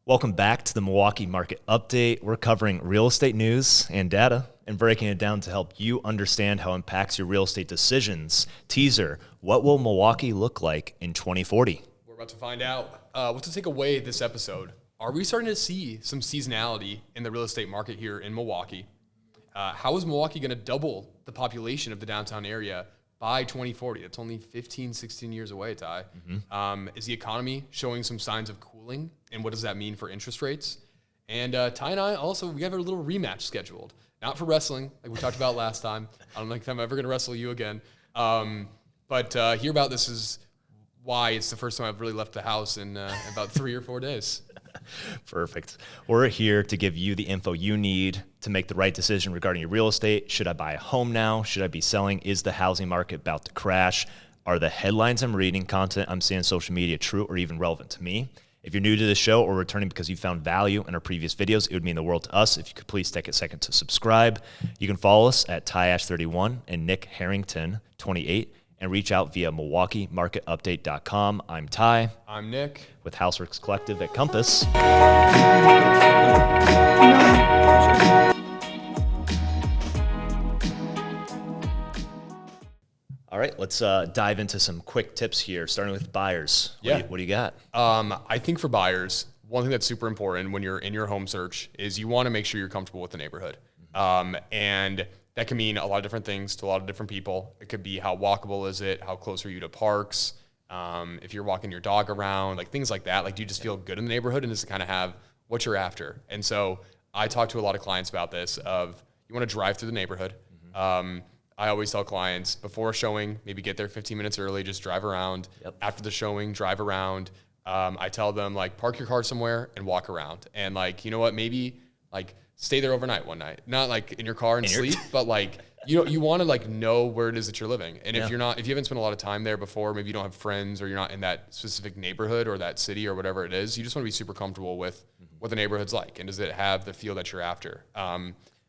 Welcome back to the Milwaukee Market Update. We're covering real estate news and data and breaking it down to help you understand how it impacts your real estate decisions. Teaser, what will Milwaukee look like in 2040? We're about to find out. What to take away this episode? Are we starting to see some seasonality in the real estate market here in Milwaukee? How is Milwaukee going to double the population of the downtown area by 2040? That's only 15, 16 years away, Ty. Is the economy showing some signs of cooling? And what does that mean for interest rates? And Ty and I also, we have a little rematch scheduled. Not for wrestling, like we talked about last time. I don't think I'm ever going to wrestle you again. But hear about this is why it's the first time I've really left the house in about 3 or 4 days. Perfect. We're here to give you the info you need to make the right decision regarding your real estate. Should I buy a home now? Should I be selling? Is the housing market about to crash? Are the headlines I'm reading, content I'm seeing on social media true or even relevant to me? If you're new to the show or returning because you found value in our previous videos, it would mean the world to us if you could please take a second to subscribe. You can follow us at TyAsh31 and Nick Harrington28 and reach out via MilwaukeeMarketUpdate.com. I'm Ty. I'm Nick. With Houseworks Collective at Compass. All right, let's dive into some quick tips here, starting with buyers. What do you got? I think for buyers, one thing that's super important when you're in your home search is you want to make sure you're comfortable with the neighborhood. And that can mean a lot of different things to a lot of different people. It could be how walkable is it? How close are you to parks? If you're walking your dog around, like things like that. Like, do you just feel good in the neighborhood and just kind of have what you're after? And so I talk to a lot of clients about this of you want to drive through the neighborhood. I always tell clients before showing, maybe get there 15 minutes early, just drive around. After the showing, drive around. I tell them, like, park your car somewhere and walk around. And, like, you know what, maybe, like, stay there overnight one night. Not, like, in your car and sleep, but, like, you want to, like, know where it is that you're living. And if you haven't spent a lot of time there before, maybe you don't have friends or you're not in that specific neighborhood or that city or whatever it is, you just want to be super comfortable with what the neighborhood's like. And does it have the feel that you're after?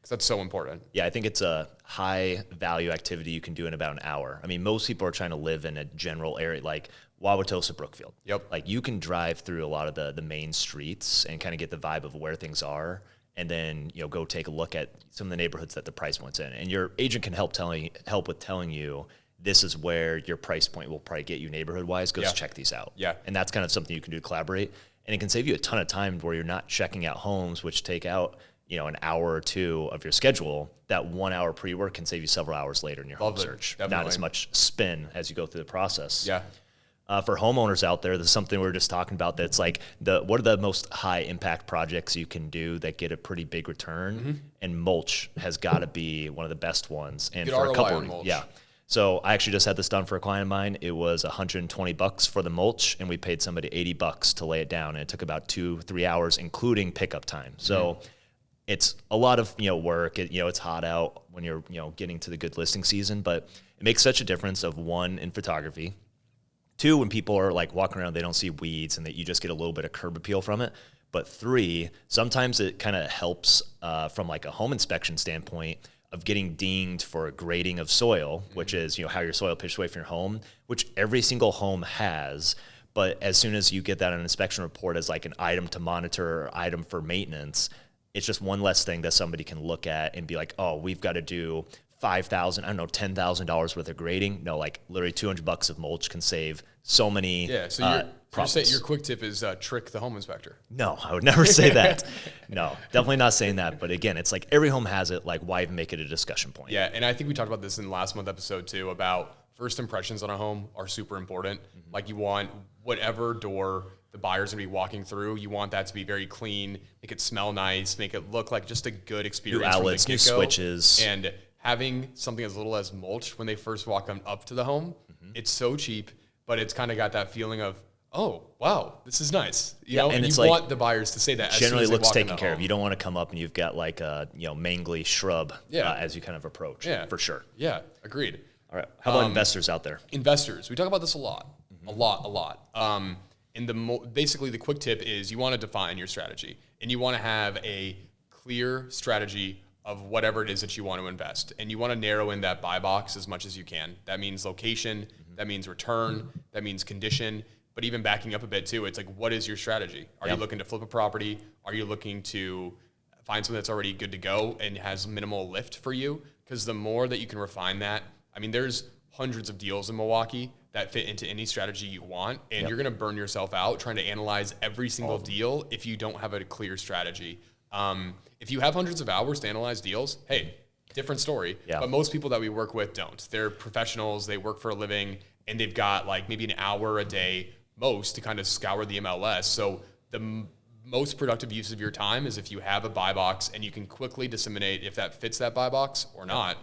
That's so important. Yeah, I think it's a high value activity you can do in about an hour. I mean, most people are trying to live in a general area like Wauwatosa, Brookfield. Like, you can drive through a lot of the main streets and kind of get the vibe of where things are, and then go take a look at some of the neighborhoods that the price point's in. And your agent can help with telling you this is where your price point will probably get you neighborhood wise. Go check these out. And that's kind of something you can do to collaborate, and it can save you a ton of time where you're not checking out homes, which take out an hour or two of your schedule. That 1 hour pre-work can save you several hours later in your home search. Definitely. Not as much spin as you go through the process. For homeowners out there, there's something we were just talking about that's like what are the most high impact projects you can do that get a pretty big return? And mulch has got to be one of the best ones. And for a couple, mulch. So I actually just had this done for a client of mine. It was $120 for the mulch, and we paid somebody $80 to lay it down, and it took about 2-3 hours, including pickup time. So it's a lot of work. It's hot out when you're getting to the good listing season, but it makes such a difference of one in photography. Two, when people are like walking around, they don't see weeds and that you just get a little bit of curb appeal from it. But three, sometimes it kind of helps from like a home inspection standpoint of getting dinged for a grading of soil, which is how your soil pitched away from your home, which every single home has. But as soon as you get that on an inspection report as like an item to monitor or item for maintenance, it's just one less thing that somebody can look at and be like, oh, we've got to do $5,000, $10,000 worth of grading. No, like literally $200 of mulch can save so many. Your quick tip is trick the home inspector. No, I would never say that. No, definitely not saying that. But again, it's like every home has it. Like, why even make it a discussion point? Yeah, and I think we talked about this in the last month episode too about first impressions on a home are super important. Like, you want whatever door the buyer's gonna be walking through, you want that to be very clean, make it smell nice, make it look like just a good experience. New outlets, new switches. And having something as little as mulch when they first walk up to the home, it's so cheap, but it's kind of got that feeling of, oh, wow, this is nice. You know, and you want the buyers to say that as generally soon as looks taken care of. You don't want to come up and you've got like a mangly shrub as you kind of approach. For sure. Yeah, agreed. All right. How about investors out there? Investors. We talk about this a lot. A lot. Basically, the quick tip is you want to define your strategy, and you want to have a clear strategy of whatever it is that you want to invest, and you want to narrow in that buy box as much as you can. That means location, that means return, that means condition, But even backing up a bit too, it's like, what is your strategy? Are you looking to flip a property? Are you looking to find something that's already good to go and has minimal lift for you? Because the more that you can refine that, I mean, there's hundreds of deals in Milwaukee that fit into any strategy you want, and you're going to burn yourself out trying to analyze every single deal if you don't have a clear strategy. If you have hundreds of hours to analyze deals, hey, different story. Yeah. But most people that we work with don't. They're professionals, they work for a living, and they've got like maybe an hour a day most to kind of scour the MLS. So the most productive use of your time is if you have a buy box and you can quickly disseminate if that fits that buy box or not,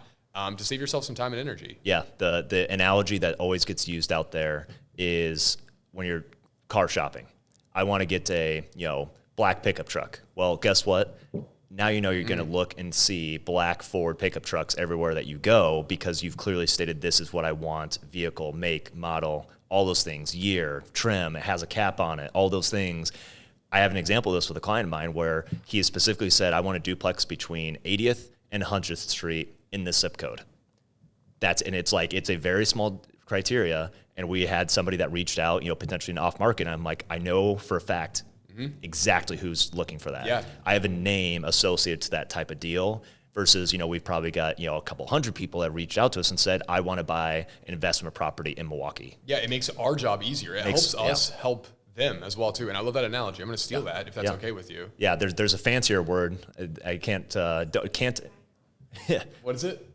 to save yourself some time and energy. Yeah, the analogy that always gets used out there is when you're car shopping. I want to get a black pickup truck. Well, guess what? Now you know you're going to look and see black Ford pickup trucks everywhere that you go because you've clearly stated this is what I want: vehicle, make, model, all those things, year, trim, it has a cap on it, all those things. I have an example of this with a client of mine where he specifically said, I want a duplex between 80th and 100th Street in this zip code. It's a very small criteria. And we had somebody that reached out, potentially an off market. And I'm like, I know for a fact exactly who's looking for that. Yeah. I have a name associated to that type of deal versus, we've probably got, a couple hundred people that reached out to us and said, I want to buy an investment property in Milwaukee. Yeah. It makes our job easier. It helps us help them as well too. And I love that analogy. I'm going to steal that if that's okay with you. Yeah. There's a fancier word. I can't. What is it?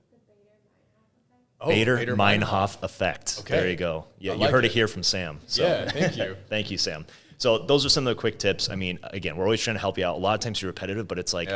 Bader-Meinhof effect. Okay. There you go. Yeah, you heard it here from Sam. So. Yeah, thank you. Thank you, Sam. So those are some of the quick tips. I mean, again, we're always trying to help you out. A lot of times you're repetitive, but it's like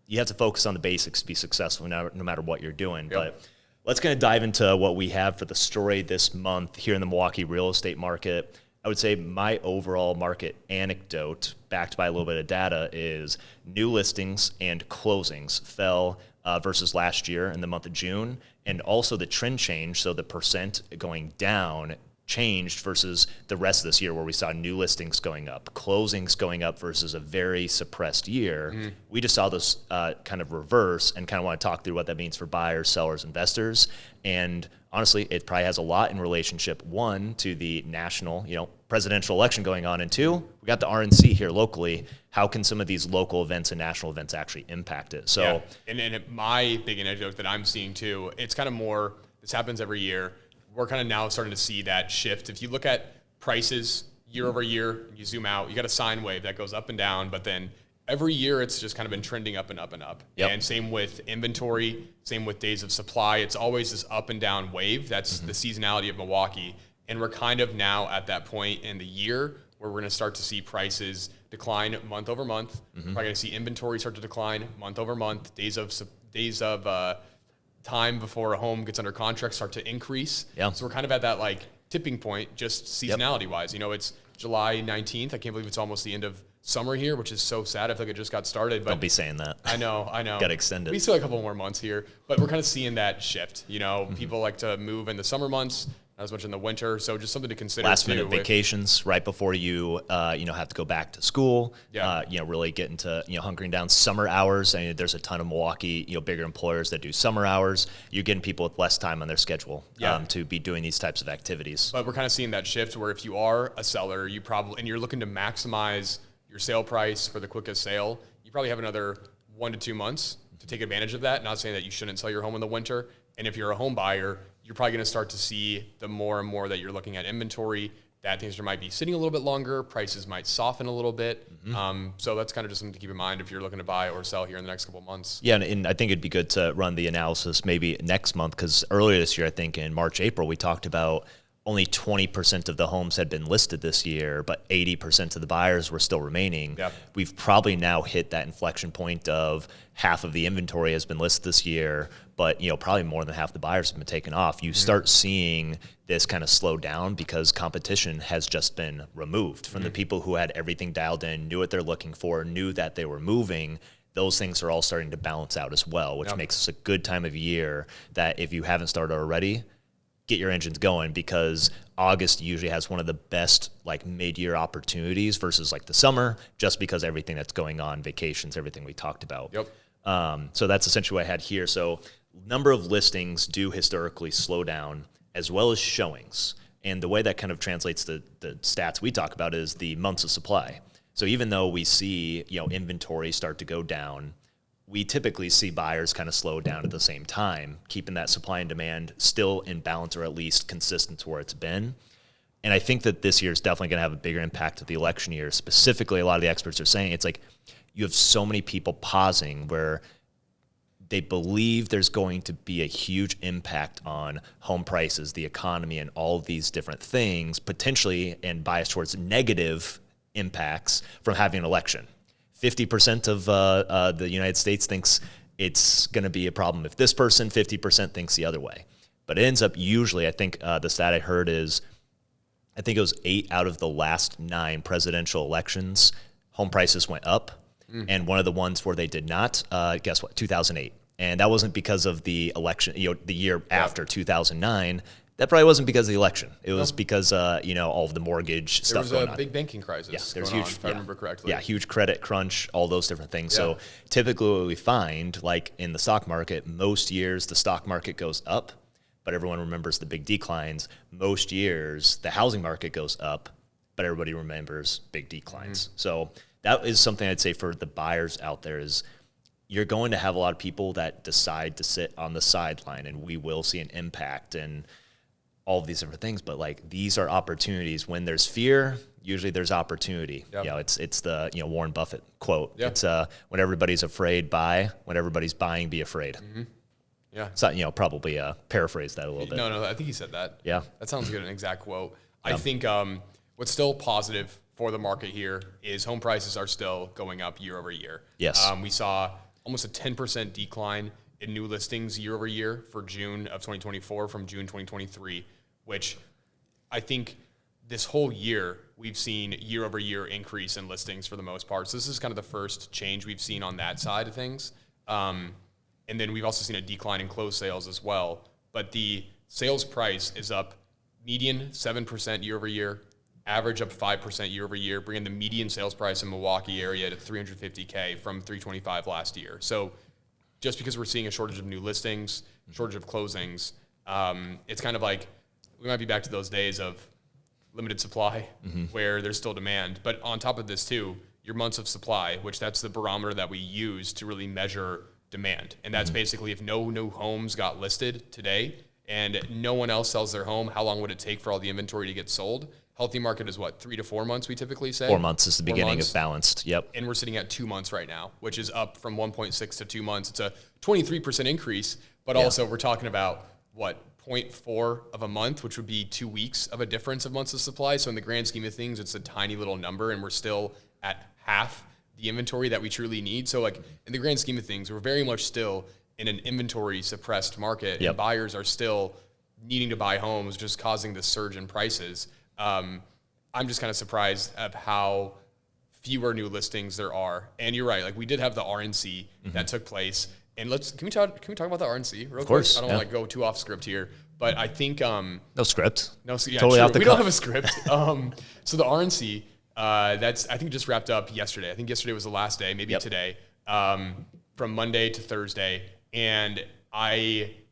you have to focus on the basics to be successful no matter what you're doing. Yep. But let's kind of dive into what we have for the story this month here in the Milwaukee real estate market. I would say my overall market anecdote, backed by a little bit of data, is new listings and closings fell versus last year in the month of June. And also the trend change, so the percent going down changed versus the rest of this year where we saw new listings going up, closings going up versus a very suppressed year. We just saw this kind of reverse and kind of want to talk through what that means for buyers, sellers, investors. And honestly, it probably has a lot in relationship, one, to the national, presidential election going on, and two, we got the RNC here locally. How can some of these local events and national events actually impact it? So, and my big anecdote that I'm seeing too, it's kind of more, this happens every year. We're kind of now starting to see that shift. If you look at prices year over year, you zoom out, you got a sine wave that goes up and down, but then every year it's just kind of been trending up and up and up. Yep. And same with inventory, same with days of supply. It's always this up and down wave. That's the seasonality of Milwaukee. And we're kind of now at that point in the year where we're going to start to see prices decline month over month. We're going to see inventory start to decline month over month. Days of time before a home gets under contract start to increase. Yeah. So we're kind of at that like tipping point, just seasonality wise. It's July 19th. I can't believe it's almost the end of summer here, which is so sad. I feel like it just got started. But don't be saying that. I know. Got to extend it. We still have a couple more months here, but we're kind of seeing that shift. People like to move in the summer months, not as much in the winter. So just something to consider. Last minute vacations right before you have to go back to school. Yeah. Really get into hunkering down summer hours. I mean, there's a ton of Milwaukee bigger employers that do summer hours. You're getting people with less time on their schedule to be doing these types of activities. But we're kind of seeing that shift where if you are a seller, you're looking to maximize your sale price for the quickest sale, you probably have another 1 to 2 months to take advantage of that. Not saying that you shouldn't sell your home in the winter. And if you're a home buyer, you're probably going to start to see the more and more that you're looking at inventory, that things might be sitting a little bit longer, prices might soften a little bit. So that's kind of just something to keep in mind if you're looking to buy or sell here in the next couple of months. Yeah, and I think it'd be good to run the analysis maybe next month, because earlier this year, I think in March, April, we talked about only 20% of the homes had been listed this year, but 80% of the buyers were still remaining. Yep. We've probably now hit that inflection point of half of the inventory has been listed this year, but probably more than half the buyers have been taken off. You start seeing this kind of slow down because competition has just been removed from the people who had everything dialed in, knew what they're looking for, knew that they were moving. Those things are all starting to balance out as well, which makes this a good time of year that if you haven't started already, get your engines going, because August usually has one of the best mid-year opportunities versus the summer, just because everything that's going on, vacations, everything we talked about. Yep. So that's essentially what I had here. So number of listings do historically slow down, as well as showings. And the way that kind of translates to the stats we talk about is the months of supply. So even though we see, inventory start to go down, we typically see buyers kind of slow down at the same time, keeping that supply and demand still in balance or at least consistent to where it's been. And I think that this year is definitely going to have a bigger impact with the election year. Specifically, a lot of the experts are saying it's like you have so many people pausing where they believe there's going to be a huge impact on home prices, the economy, and all of these different things, potentially, and bias towards negative impacts from having an election. 50% of the United States thinks it's going to be a problem if this person, 50% thinks the other way. But it ends up usually, I think the stat I heard is, I think it was 8 out of the last 9 presidential elections, home prices went up. And one of the ones where they did not, guess what, 2008. And that wasn't because of the election, the year after 2009. That probably wasn't because of the election. It was because, all of the mortgage stuff going on. There was a big banking crisis there's going huge, on, if I remember correctly. Yeah, huge credit crunch, all those different things. So typically what we find, like in the stock market, most years the stock market goes up, but everyone remembers the big declines. Most years the housing market goes up, but everybody remembers big declines. So that is something I'd say for the buyers out there is you're going to have a lot of people that decide to sit on the sideline, and we will see an impact and all of these different things. But like these are opportunities. When there's fear, usually there's opportunity. Yep. It's the Warren Buffett quote. Yep. It's when everybody's afraid, buy. When everybody's buying, be afraid. Yeah. So probably paraphrase that a little bit. No, I think he said that. Yeah. That sounds good, an exact quote. I think what's still positive for the market here is home prices are still going up year over year. Yes. We saw almost a 10% decline in new listings year over year for June of 2024 from June 2023, which I think this whole year we've seen year over year increase in listings for the most part. So this is kind of the first change we've seen on that side of things. And then we've also seen a decline in closed sales as well. But the sales price is up median 7% year over year, average up 5% year over year, bringing the median sales price in Milwaukee area to $350K from $325 last year. So just because we're seeing a shortage of new listings, shortage of closings, it's kind of like we might be back to those days of limited supply where there's still demand. But on top of this too, your months of supply, which that's the barometer that we use to really measure demand. And that's basically if no new homes got listed today and no one else sells their home, how long would it take for all the inventory to get sold? Healthy market is what, 3 to 4 months we typically say? 4 months is the beginning of balanced. Yep. And we're sitting at 2 months right now, which is up from 1.6 to 2 months. It's a 23% increase, but also we're talking about 0.4 of a month, which would be 2 weeks of a difference of months of supply. So in the grand scheme of things, it's a tiny little number, and we're still at half the inventory that we truly need. So like in the grand scheme of things, we're very much still in an inventory suppressed market, and buyers are still needing to buy homes, just causing this surge in prices. I'm just kind of surprised of how fewer new listings there are. And you're right, like we did have the RNC that took place. And can we talk about the RNC real quick? Of course. I don't want to go too off script here, but I think no script. No, yeah, totally true. off the We cuff. don't have a script. So the RNC, that's I think just wrapped up yesterday. I think yesterday was the last day, maybe today, from Monday to Thursday, and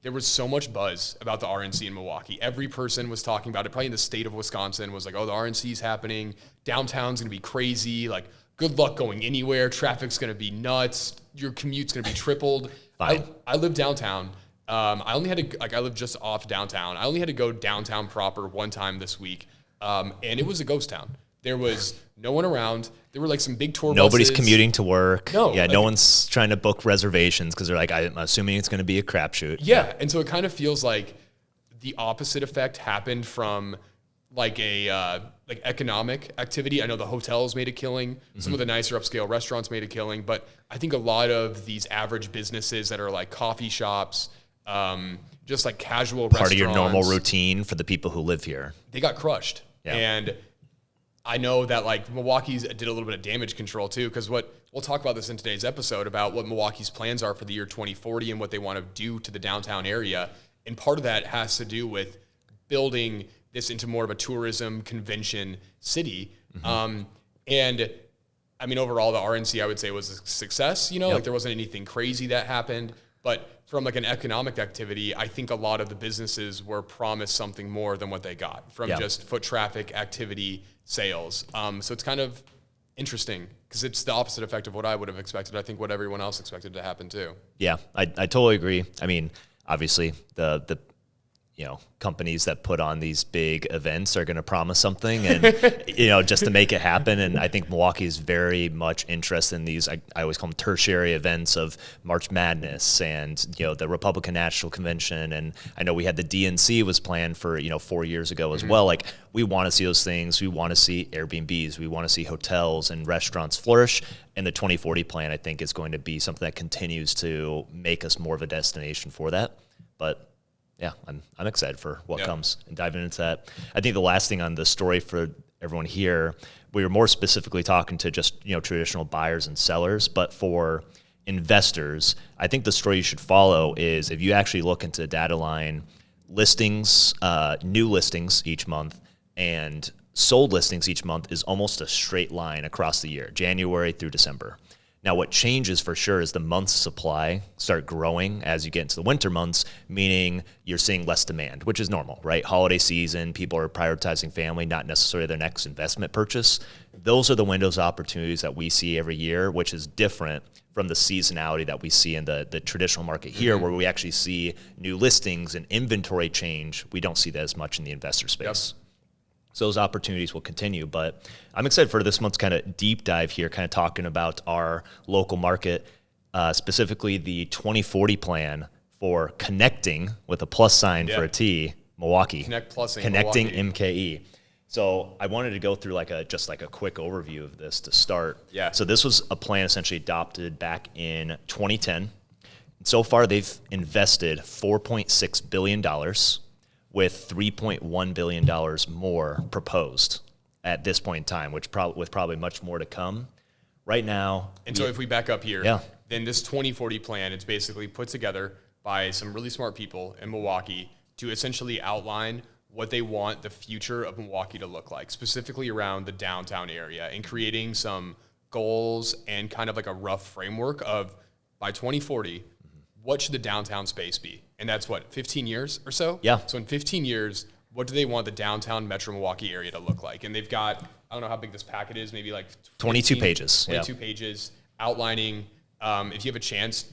there was so much buzz about the RNC in Milwaukee. Every person was talking about it. Probably in the state of Wisconsin was like, oh, the RNC is happening. Downtown's going to be crazy. Like, good luck going anywhere. Traffic's going to be nuts. Your commute's going to be tripled. I live downtown. I only had to, I live just off downtown. I only had to go downtown proper one time this week. And it was a ghost town. There was no one around. There were like some big tour Nobody's buses. commuting to work. No. Yeah, no one's trying to book reservations because they're like, I'm assuming it's going to be a crapshoot. Yeah, and so it kind of feels like the opposite effect happened from like a economic activity. I know the hotels made a killing. Some of the nicer upscale restaurants made a killing. But I think a lot of these average businesses that are like coffee shops, just like casual restaurants. Part of your normal routine for the people who live here. They got crushed. Yeah. And I know that like Milwaukee's did a little bit of damage control too, because we'll talk about this in today's episode about what Milwaukee's plans are for the year 2040 and what they want to do to the downtown area. And part of that has to do with building this into more of a tourism convention city. And I mean, overall, the RNC I would say was a success. Like there wasn't anything crazy that happened. But from like an economic activity, I think a lot of the businesses were promised something more than what they got from just foot traffic, activity, sales. So it's kind of interesting because it's the opposite effect of what I would have expected. I think what everyone else expected to happen too. Yeah, I totally agree. I mean, obviously the companies that put on these big events are going to promise something and, just to make it happen. And I think Milwaukee is very much interested in these, I always call them tertiary events of March Madness and, the Republican National Convention. And I know we had the DNC was planned for, 4 years ago as well. Like, we want to see those things. We want to see Airbnbs. We want to see hotels and restaurants flourish. And the 2040 plan, I think, is going to be something that continues to make us more of a destination for that. But yeah, I'm excited for what comes and diving into that. I think the last thing on the story for everyone here, we were more specifically talking to just, traditional buyers and sellers, but for investors, I think the story you should follow is if you actually look into the data line, listings, new listings each month and sold listings each month is almost a straight line across the year, January through December. Now, what changes for sure is the months supply start growing as you get into the winter months, meaning you're seeing less demand, which is normal, right? Holiday season, people are prioritizing family, not necessarily their next investment purchase. Those are the windows of opportunities that we see every year, which is different from the seasonality that we see in the traditional market here, where we actually see new listings and inventory change. We don't see that as much in the investor space. So those opportunities will continue, but I'm excited for this month's kind of deep dive here, kind of talking about our local market, specifically the 2040 plan for connecting with a plus sign for a T, Milwaukee. Connecting MKE. So I wanted to go through just a quick overview of this to start. Yeah. So this was a plan essentially adopted back in 2010. So far, they've invested $4.6 billion with $3.1 billion more proposed at this point in time, with probably much more to come. Right now. And so if we back up here, then this 2040 plan, it's basically put together by some really smart people in Milwaukee to essentially outline what they want the future of Milwaukee to look like, specifically around the downtown area, and creating some goals and kind of like a rough framework of by 2040, what should the downtown space be? And that's 15 years or so? Yeah. So in 15 years, what do they want the downtown Metro Milwaukee area to look like? And they've got, I don't know how big this packet is, maybe 22 pages. 22 pages outlining. If you have a chance,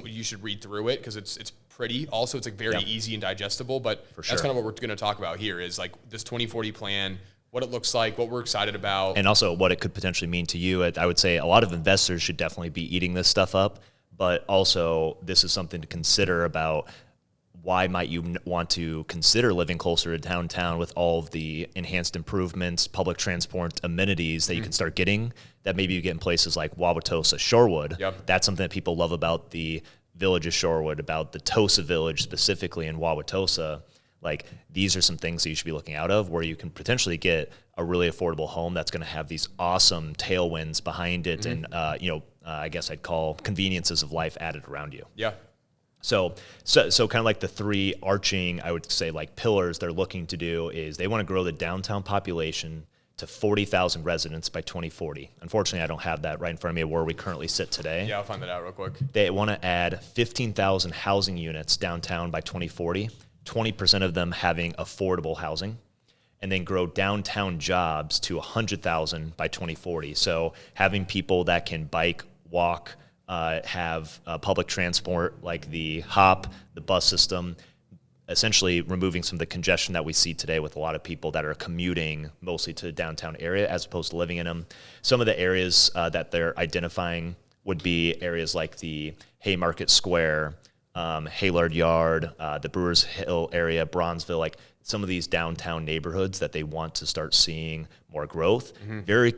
you should read through it because it's pretty. Also, it's very easy and digestible, but that's kind of what we're going to talk about here is this 2040 plan, what it looks like, what we're excited about. And also what it could potentially mean to you. I would say a lot of investors should definitely be eating this stuff up, but also this is something to consider about why might you want to consider living closer to downtown with all of the enhanced improvements, public transport amenities that you can start getting that maybe you get in places like Wauwatosa, Shorewood. Yep. That's something that people love about the village of Shorewood, about the Tosa village specifically in Wauwatosa. These are some things that you should be looking out of where you can potentially get a really affordable home that's going to have these awesome tailwinds behind it and, I guess I'd call conveniences of life added around you. Yeah. So kind of like the three arching, I would say pillars they're looking to do is they want to grow the downtown population to 40,000 residents by 2040. Unfortunately, I don't have that right in front of me where we currently sit today. Yeah, I'll find that out real quick. They want to add 15,000 housing units downtown by 2040, 20% of them having affordable housing, and then grow downtown jobs to 100,000 by 2040. So having people that can bike, walk, have public transport like the HOP, the bus system, essentially removing some of the congestion that we see today with a lot of people that are commuting mostly to the downtown area as opposed to living in them. Some of the areas that they're identifying would be areas like the Haymarket Square, Haylard Yard, the Brewers Hill area, Bronzeville, some of these downtown neighborhoods that they want to start seeing more growth. Very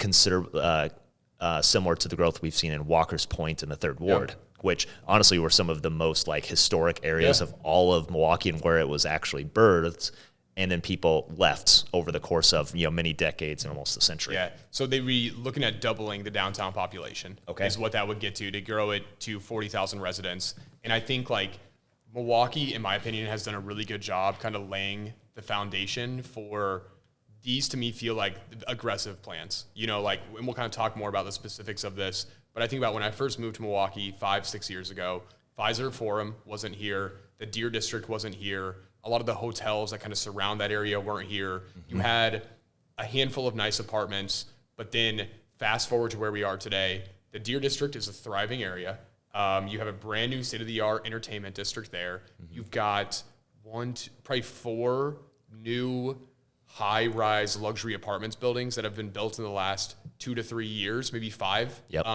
similar to the growth we've seen in Walker's Point in the Third Ward, which honestly were some of the most historic areas of all of Milwaukee and where it was actually birthed. And then people left over the course of many decades and almost a century. Yeah, so they'd be looking at doubling the downtown population. Okay, is what that would get to grow it to 40,000 residents. And I think Milwaukee, in my opinion, has done a really good job kind of laying the foundation for these. To me, feel like aggressive plans. And we'll kind of talk more about the specifics of this. But I think about when I first moved to Milwaukee 5-6 years ago, Pfizer Forum wasn't here. The Deer District wasn't here. A lot of the hotels that kind of surround that area weren't here. You had a handful of nice apartments, but then fast forward to where we are today. The Deer District is a thriving area. You have a brand new state-of-the-art entertainment district there. You've got probably 4 new high-rise luxury apartments buildings that have been built in the last 2 to 3 years, maybe 5. Yep.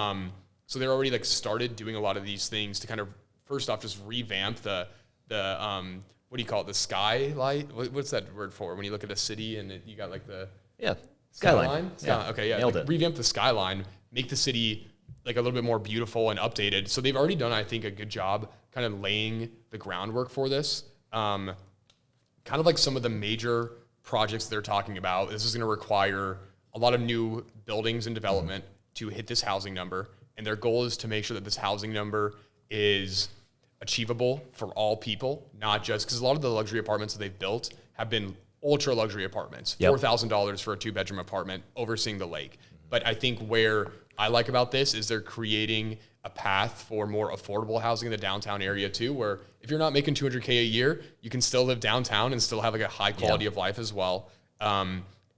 So they're already started doing a lot of these things to kind of, first off, just revamp the what do you call it? The skylight? What's that word for when you look at a city and you got the skyline. Okay, yeah. Nailed it. Revamp the skyline, make the city a little bit more beautiful and updated. So they've already done, I think, a good job kind of laying the groundwork for this. Kind of like some of the major projects they're talking about, this is going to require a lot of new buildings and development to hit this housing number. And their goal is to make sure that this housing number is achievable for all people, not just because a lot of the luxury apartments that they've built have been ultra luxury apartments, $4,000 for a 2-bedroom apartment overseeing the lake. But I think where I like about this is they're creating a path for more affordable housing in the downtown area too, where if you're not making $200K a year, you can still live downtown and still have a high quality of life as well.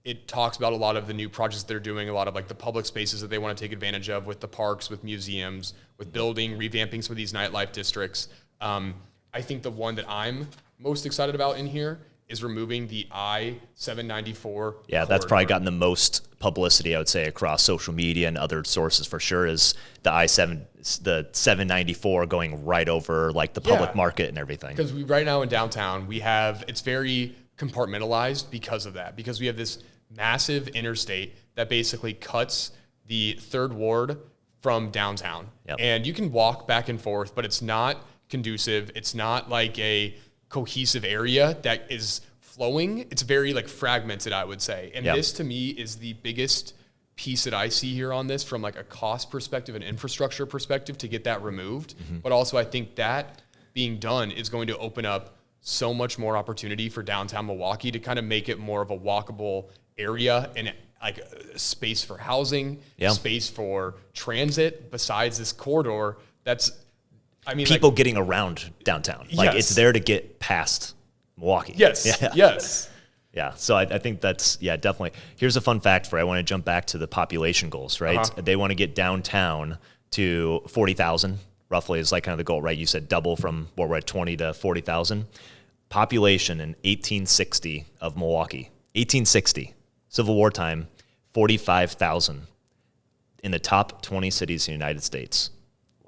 It talks about a lot of the new projects they're doing, a lot of the public spaces that they want to take advantage of with the parks, with museums, with revamping some of these nightlife districts. I think the one that I'm most excited about in here is removing the I-794 Yeah, that's probably gotten the most publicity, I would say, across social media and other sources for sure, is the 794 going right over the public market and everything. Because right now in downtown, it's very compartmentalized because of that, because we have this massive interstate that basically cuts the 3rd Ward from downtown. And you can walk back and forth, but it's not conducive. It's not a cohesive area that is flowing. It's very fragmented, I would say. And this to me is the biggest piece that I see here on this from a cost perspective and infrastructure perspective to get that removed. But also I think that being done is going to open up so much more opportunity for downtown Milwaukee to kind of make it more of a walkable area and space for housing, space for transit besides this corridor. People getting around downtown. It's there to get past Milwaukee. Yes. Yeah. So I think that's, definitely. Here's a fun fact for you. I want to jump back to the population goals, right? They want to get downtown to 40,000 roughly is kind of the goal, right? You said double from where we're at 20 to 40,000. Population in 1860 of Milwaukee, 1860, Civil War time, 45,000 in the top 20 cities in the United States.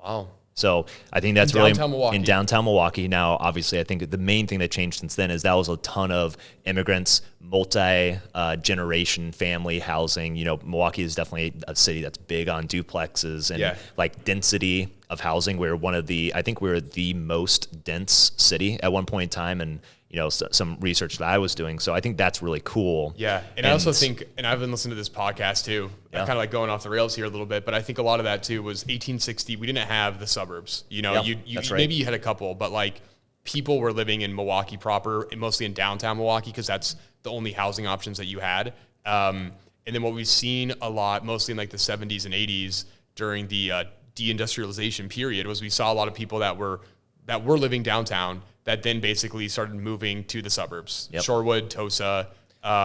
Wow. So I think that's really in downtown Milwaukee. Now, obviously, I think the main thing that changed since then is that was a ton of immigrants, multi-generation family housing. Milwaukee is definitely a city that's big on duplexes and density of housing. I think we're the most dense city at one point in time, and some research that I was doing. So I think that's really cool. Yeah. And I also think, and I've been listening to this podcast too, I'm kind of going off the rails here a little bit, but I think a lot of that too was 1860. We didn't have the suburbs, that's right. Maybe you had a couple, but people were living in Milwaukee proper, and mostly in downtown Milwaukee, because that's the only housing options that you had. And then what we've seen a lot, mostly in the 70s and 80s during the deindustrialization period, was we saw a lot of people that were living downtown that then basically started moving to the suburbs. Shorewood, Tosa,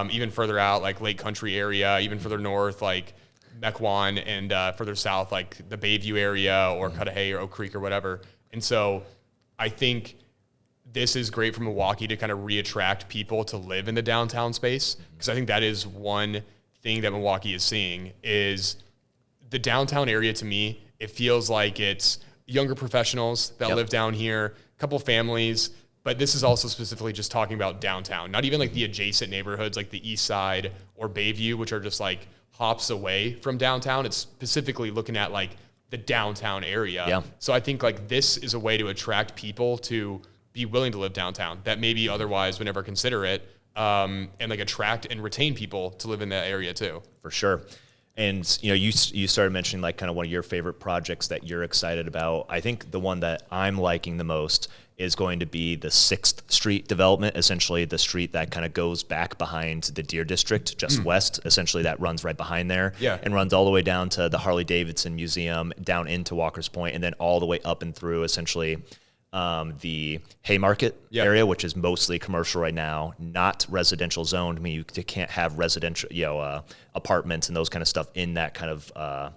even further out, Lake Country area, even further north, Mequon, and further south, the Bayview area or Cudahy or Oak Creek or whatever. And so I think this is great for Milwaukee to kind of reattract people to live in the downtown space, because I think that is one thing that Milwaukee is seeing is the downtown area. To me, it feels like it's younger professionals that live down here, a couple families, but this is also specifically just talking about downtown, not even the adjacent neighborhoods like the East Side or Bayview, which are just hops away from downtown. It's specifically looking at the downtown area. So I think this is a way to attract people to be willing to live downtown that maybe otherwise would never consider it, and attract and retain people to live in that area too. For sure. And you started mentioning kind of one of your favorite projects that you're excited about. I think the one that I'm liking the most is going to be the 6th Street development, essentially the street that kind of goes back behind the Deer District, just west, essentially that runs right behind there, and runs all the way down to the Harley-Davidson Museum, down into Walker's Point, and then all the way up and through essentially the Haymarket Yep. area, which is mostly commercial right now, not residential zoned. I mean, you can't have residential, apartments and those kind of stuff in that kind of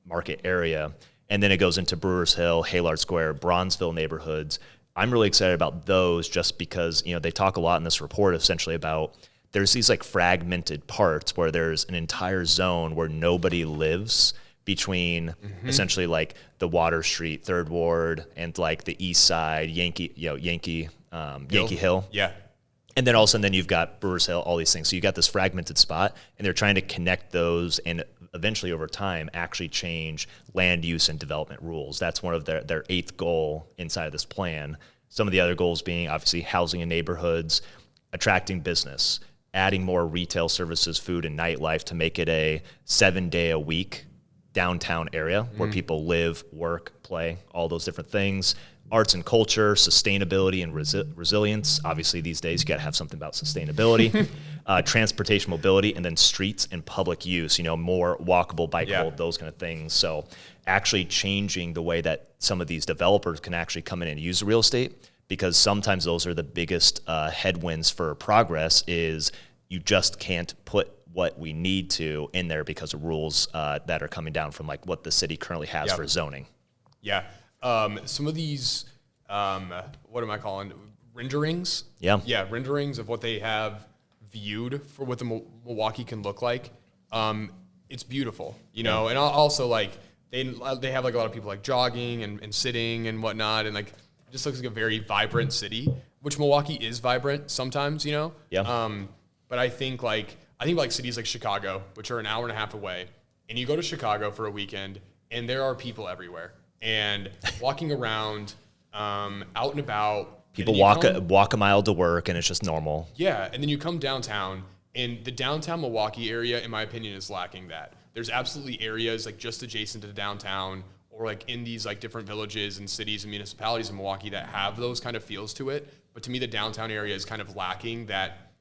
market area. And then it goes into Brewers Hill, Haylard Square, Bronzeville neighborhoods. I'm really excited about those just because, they talk a lot in this report essentially about there's these like fragmented parts where there's an entire zone where nobody lives between essentially like the Water Street, Third Ward, and like the East Side, Yankee Hill. Yeah. And then all of a sudden then you've got Brewers Hill, all these things. So you got this fragmented spot and they're trying to connect those and eventually over time actually change land use and development rules. That's one of their eighth goal inside of this plan. Some of the other goals being obviously housing in neighborhoods, attracting business, adding more retail services, food and nightlife to make it a 7-day-a-week downtown area where people live, work, play, all those different things. Arts and culture, sustainability and resilience. Obviously these days you got to have something about sustainability. Transportation mobility, and then streets and public use, more walkable, bikeable, those kind of things. So actually changing the way that some of these developers can actually come in and use real estate, because sometimes those are the biggest headwinds for progress is you just can't put what we need to in there because of rules that are coming down from like what the city currently has for zoning. Yeah. Some of these, what am I calling, renderings? Yeah. Yeah, renderings of what they have viewed for what the Milwaukee can look like. It's beautiful, and also like they have like a lot of people like jogging and sitting and whatnot, and like it just looks like a very vibrant city, which Milwaukee is vibrant sometimes, Yeah. But I think like cities like Chicago, which are an hour and a half away, and you go to Chicago for a weekend, and there are people everywhere, and walking around, out and about. People walk a mile to work, and it's just normal. Yeah, and then you come downtown, and the downtown Milwaukee area, in my opinion, is lacking that. There's absolutely areas like just adjacent to downtown, or like in these like different villages and cities and municipalities in Milwaukee that have those kind of feels to it. But to me, the downtown area is kind of lacking that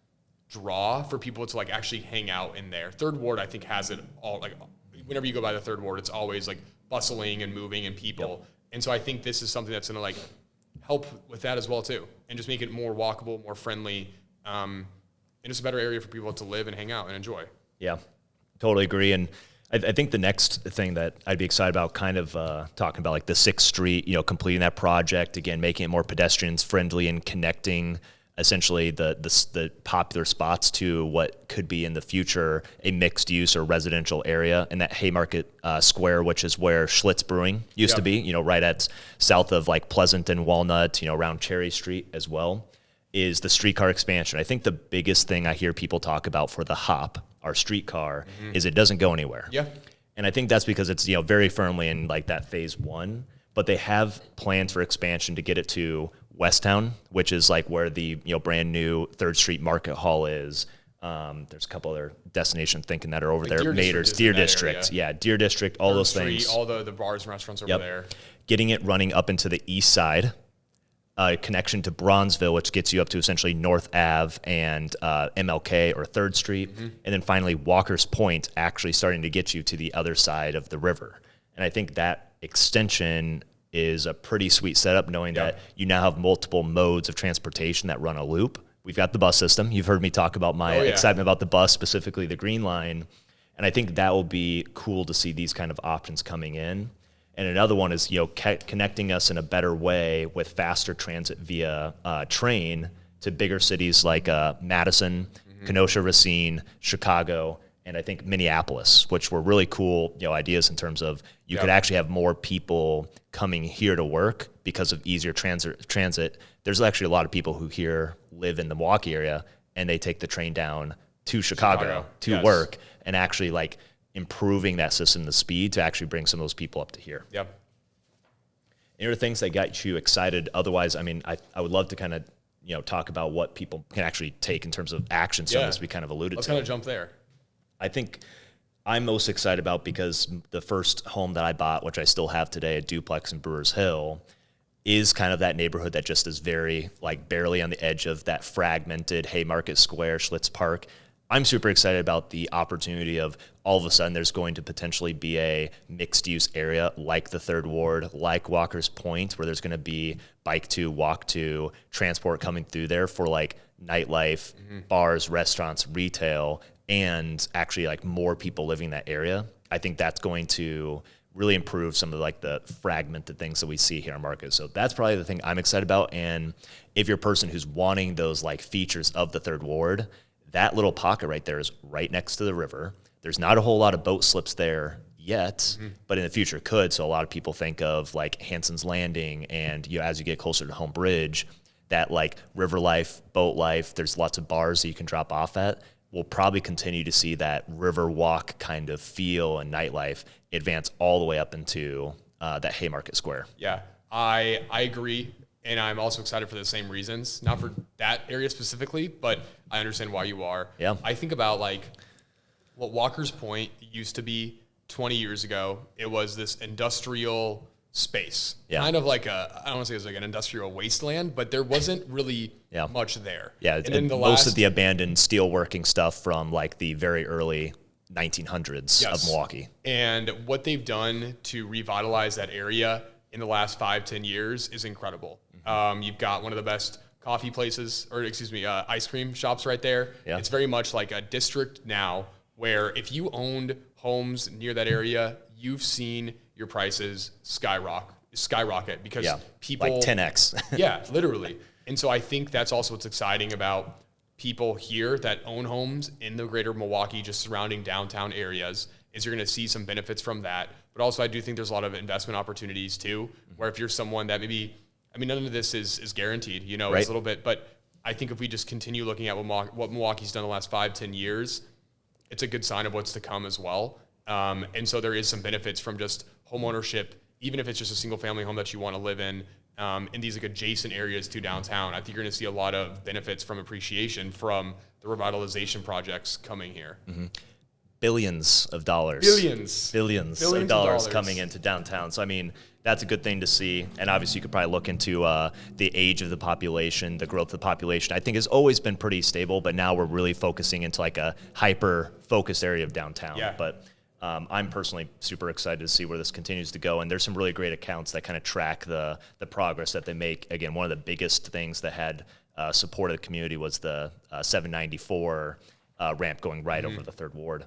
draw for people to like actually hang out in there. Third Ward, I think, has it all. Like whenever you go by the Third Ward, it's always like bustling and moving and people. Yep. And so I think this is something that's going to like help with that as well too, and just make it more walkable, more friendly, and just a better area for people to live and hang out and enjoy. Yeah, totally agree. And I think the next thing that I'd be excited about, kind of talking about like the 6th Street, completing that project again, making it more pedestrians friendly and connecting essentially the popular spots to what could be in the future a mixed use or residential area in that Haymarket Square, which is where Schlitz Brewing used to be, right at south of like Pleasant and Walnut, around Cherry Street as well, is the streetcar expansion. I think the biggest thing I hear people talk about for the HOP, our streetcar, is it doesn't go anywhere. Yeah. And I think that's because it's, very firmly in like that phase 1, but they have plans for expansion to get it to Westtown, which is like where the brand new 3rd Street Market Hall is. There's a couple other destinations thinking that are over like there. Deer District, Deer District, all those things. All the bars and restaurants over there. Getting it running up into the east side, connection to Bronzeville, which gets you up to essentially North Ave and MLK or 3rd Street, and then finally Walker's Point, actually starting to get you to the other side of the river. And I think that extension is a pretty sweet setup, knowing that you now have multiple modes of transportation that run a loop. We've got the bus system. You've heard me talk about my excitement about the bus, specifically the Green Line. And I think that will be cool to see these kind of options coming in. And another one is, connecting us in a better way with faster transit via train to bigger cities like Madison, Kenosha, Racine, Chicago, and I think Minneapolis, which were really cool, ideas in terms of you could actually have more people coming here to work because of easier transit. There's actually a lot of people who here live in the Milwaukee area, and they take the train down to Chicago to work, and actually like improving that system, the speed to actually bring some of those people up to here. Yep. Any other things that got you excited? Otherwise, I mean, I would love to kind of, talk about what people can actually take in terms of action. So as we kind of alluded to. Let's kind of jump there. I think I'm most excited about because the first home that I bought, which I still have today, a duplex in Brewers Hill, is kind of that neighborhood that just is very like barely on the edge of that fragmented Haymarket Square, Schlitz Park. I'm super excited about the opportunity of all of a sudden there's going to potentially be a mixed use area like the Third Ward, like Walker's Point, where there's going to be bike to, walk to, transport coming through there for like nightlife, bars, restaurants, retail, and actually like more people living in that area. I think that's going to really improve some of like the fragmented things that we see here in our market. So that's probably the thing I'm excited about. And if you're a person who's wanting those like features of the Third Ward, that little pocket right there is right next to the river. There's not a whole lot of boat slips there yet, but in the future could. So a lot of people think of like Hanson's Landing, and as you get closer to Home Bridge, that like river life, boat life, there's lots of bars that you can drop off at. We'll probably continue to see that river walk kind of feel and nightlife advance all the way up into that Haymarket Square. Yeah, I agree. And I'm also excited for the same reasons, not for that area specifically, but I understand why you are. Yeah. I think about like what Walker's Point used to be 20 years ago. It was this industrial space, kind of like I don't want to say it was like an industrial wasteland, but there wasn't really much there. Yeah, and most of the abandoned steelworking stuff from like the very early 1900s of Milwaukee. And what they've done to revitalize that area in the last 5-10 years is incredible. You've got one of the best coffee places, or ice cream shops right there. Yeah. It's very much like a district now where if you owned homes near that area, you've seen your prices skyrocket because people like 10x. Yeah, literally. And so I think that's also what's exciting about people here that own homes in the greater Milwaukee, just surrounding downtown areas, is you're going to see some benefits from that. But also I do think there's a lot of investment opportunities too, where if you're someone that maybe, none of this is guaranteed, it's a little bit, but I think if we just continue looking at what Milwaukee's done the last 5-10 years, it's a good sign of what's to come as well. And so there is some benefits from just home ownership, even if it's just a single family home that you want to live in these like adjacent areas to downtown. I think you're going to see a lot of benefits from appreciation from the revitalization projects coming here. Billions of dollars. Billions of dollars coming into downtown. So, that's a good thing to see. And obviously you could probably look into the age of the population, the growth of the population. I think has always been pretty stable, but now we're really focusing into like a hyper-focused area of downtown. Yeah. But I'm personally super excited to see where this continues to go. And there's some really great accounts that kind of track the progress that they make. Again, one of the biggest things that had support of the community was the 794 ramp going right over the Third Ward.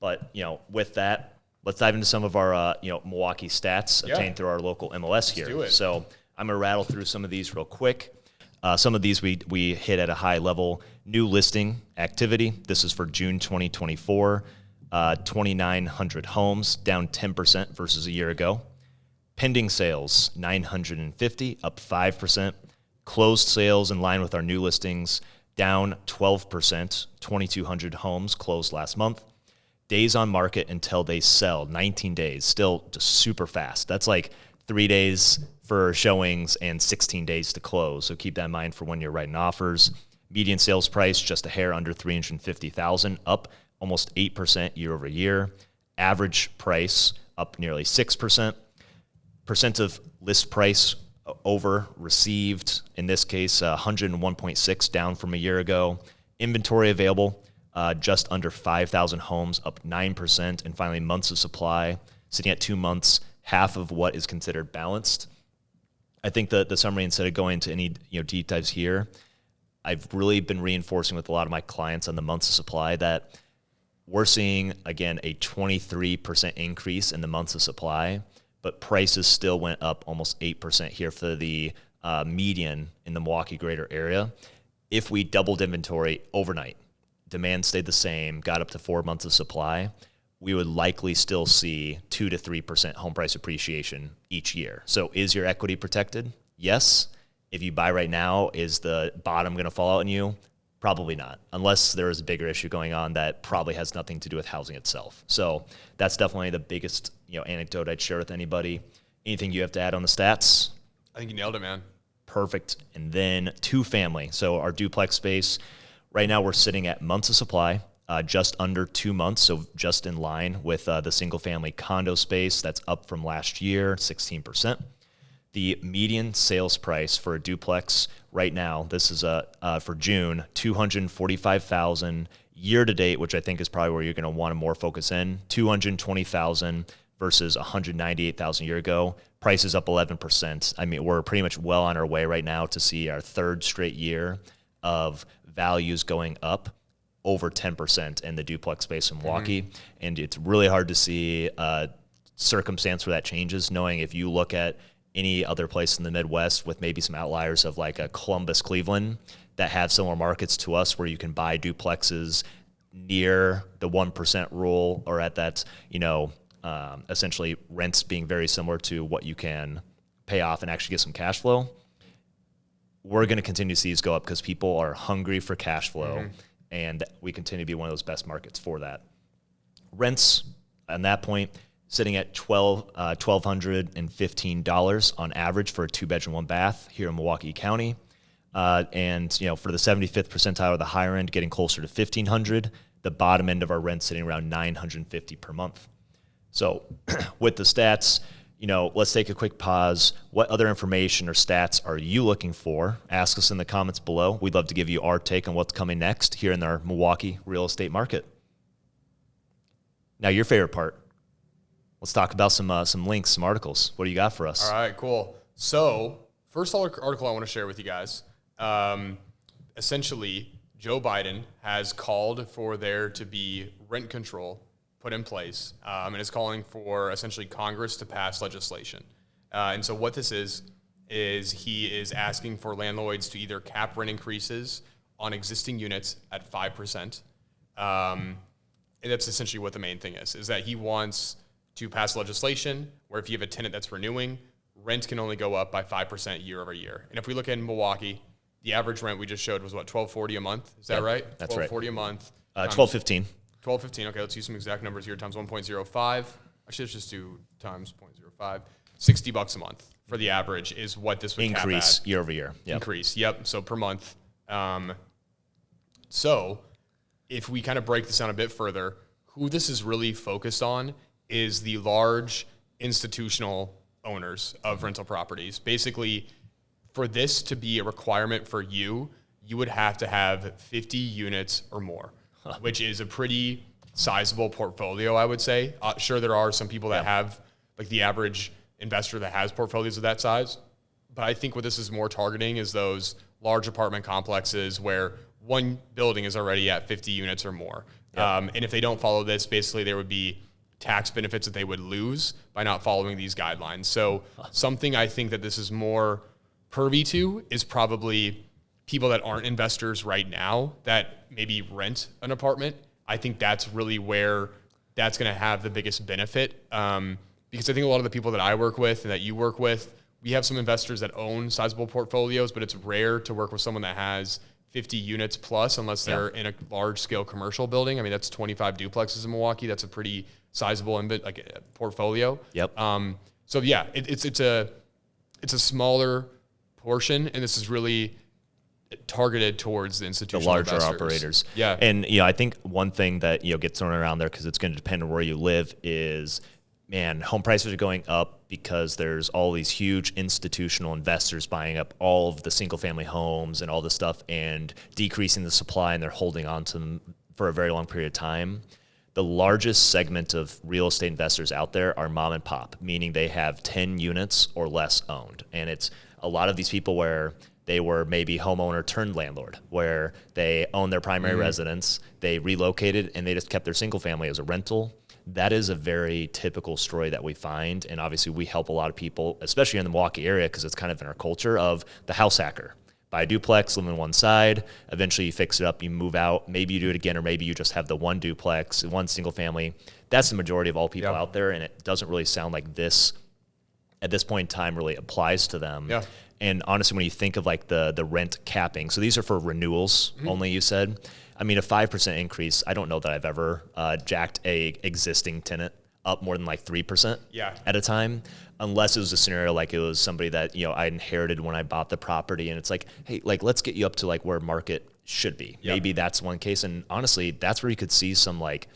But, with that, let's dive into some of our, Milwaukee stats obtained through our local MLS here. Let's do it. So I'm going to rattle through some of these real quick. Some of these we hit at a high level. New listing activity. This is for June 2024. 2,900 homes, down 10% versus a year ago. Pending sales, 950, up 5%. Closed sales in line with our new listings, down 12%. 2,200 homes closed last month. Days on market until they sell, 19 days, still just super fast. That's like 3 days for showings and 16 days to close. So keep that in mind for when you're writing offers. Median sales price, just a hair under $350,000, up almost 8% year over year. Average price up nearly 6%. Percent of list price over received, in this case, 101.6, down from a year ago. Inventory available, just under 5,000 homes, up 9%. And finally, months of supply, sitting at 2 months, half of what is considered balanced. I think the summary, instead of going into any deep dives here, I've really been reinforcing with a lot of my clients on the months of supply that we're seeing, again, a 23% increase in the months of supply, but prices still went up almost 8% here for the median in the Milwaukee greater area. If we doubled inventory overnight, demand stayed the same, got up to 4 months of supply, we would likely still see 2 to 3% home price appreciation each year. So is your equity protected? Yes. If you buy right now, is the bottom going to fall out on you? Probably not, unless there is a bigger issue going on that probably has nothing to do with housing itself. So that's definitely the biggest anecdote I'd share with anybody. Anything you have to add on the stats? I think you nailed it, man. Perfect. And then two family. So our duplex space, right now we're sitting at months of supply, just under 2 months, so just in line with the single family condo space. That's up from last year, 16%. The median sales price for a duplex right now, this is for June, $245,000, Year to date, which I think is probably where you're going to want to more focus in, 220,000 versus 198,000 a year ago. Price is up 11%. I mean, we're pretty much well on our way right now to see our third straight year of values going up over 10% in the duplex space in Milwaukee. And it's really hard to see a circumstance where that changes, knowing if you look at any other place in the Midwest with maybe some outliers of like a Columbus, Cleveland, that have similar markets to us where you can buy duplexes near the 1% rule or at that, essentially rents being very similar to what you can pay off and actually get some cash flow. We're going to continue to see these go up because people are hungry for cash flow, and we continue to be one of those best markets for that. Rents, on that point, sitting at $1,215 on average for a 2-bedroom, 1-bath here in Milwaukee County. And for the 75th percentile or the higher end, getting closer to $1,500. The bottom end of our rent sitting around $950 per month. So with the stats, let's take a quick pause. What other information or stats are you looking for? Ask us in the comments below. We'd love to give you our take on what's coming next here in our Milwaukee real estate market. Now, your favorite part. Let's talk about some links, some articles. What do you got for us? All right, cool. So first article I want to share with you guys. Essentially, Joe Biden has called for there to be rent control put in place, and is calling for essentially Congress to pass legislation. And so what this is he is asking for landlords to either cap rent increases on existing units at 5%. And that's essentially what the main thing is that he wants to pass legislation where if you have a tenant that's renewing, rent can only go up by 5% year over year. And if we look at Milwaukee, the average rent we just showed was what, $1,240 a month? Is that right? That's right. $1,240 a month. $1,215. $1,215. Okay, let's use some exact numbers here. Times 1.05. Actually, let's just do times 0.05. $60 a month for the average is what this would increase cap at. Year over year. Yep. Increase. Yep. So per month. So if we kind of break this down a bit further, who this is really focused on is the large institutional owners of rental properties. Basically, for this to be a requirement for you, you would have to have 50 units or more, which is a pretty sizable portfolio, I would say. Sure, there are some people that have, like the average investor that has portfolios of that size. But I think what this is more targeting is those large apartment complexes where one building is already at 50 units or more. And if they don't follow this, basically there would be tax benefits that they would lose by not following these guidelines. So something I think that this is more pervy to is probably people that aren't investors right now that maybe rent an apartment. I think that's really where that's going to have the biggest benefit. Because I think a lot of the people that I work with and that you work with, we have some investors that own sizable portfolios, but it's rare to work with someone that has 50 units plus unless they're in a large scale commercial building. I mean, that's 25 duplexes in Milwaukee. That's a pretty sizable portfolio. Yep. So yeah, it's a smaller portion, and this is really targeted towards the institutional larger investors. Operators. Yeah. And I think one thing that gets thrown around there because it's going to depend on where you live is, man, home prices are going up because there's all these huge institutional investors buying up all of the single family homes and all this stuff and decreasing the supply, and they're holding on to them for a very long period of time. The largest segment of real estate investors out there are mom and pop, meaning they have 10 units or less owned. And it's a lot of these people where they were maybe homeowner turned landlord, where they own their primary residence, they relocated, and they just kept their single family as a rental. That is a very typical story that we find. And obviously we help a lot of people, especially in the Milwaukee area, because it's kind of in our culture of the house hacker. Buy a duplex, live on one side, eventually you fix it up, you move out, maybe you do it again, or maybe you just have the one duplex, one single family. That's the majority of all people out there, and it doesn't really sound like this, at this point in time, really applies to them. Yeah. And honestly, when you think of like the rent capping, so these are for renewals only, you said. I mean, a 5% increase, I don't know that I've ever jacked a existing tenant up more than like 3% at a time, unless it was a scenario like it was somebody that, I inherited when I bought the property, and it's like, hey, like, let's get you up to like where market should be. Maybe that's one case. And honestly, that's where you could see some like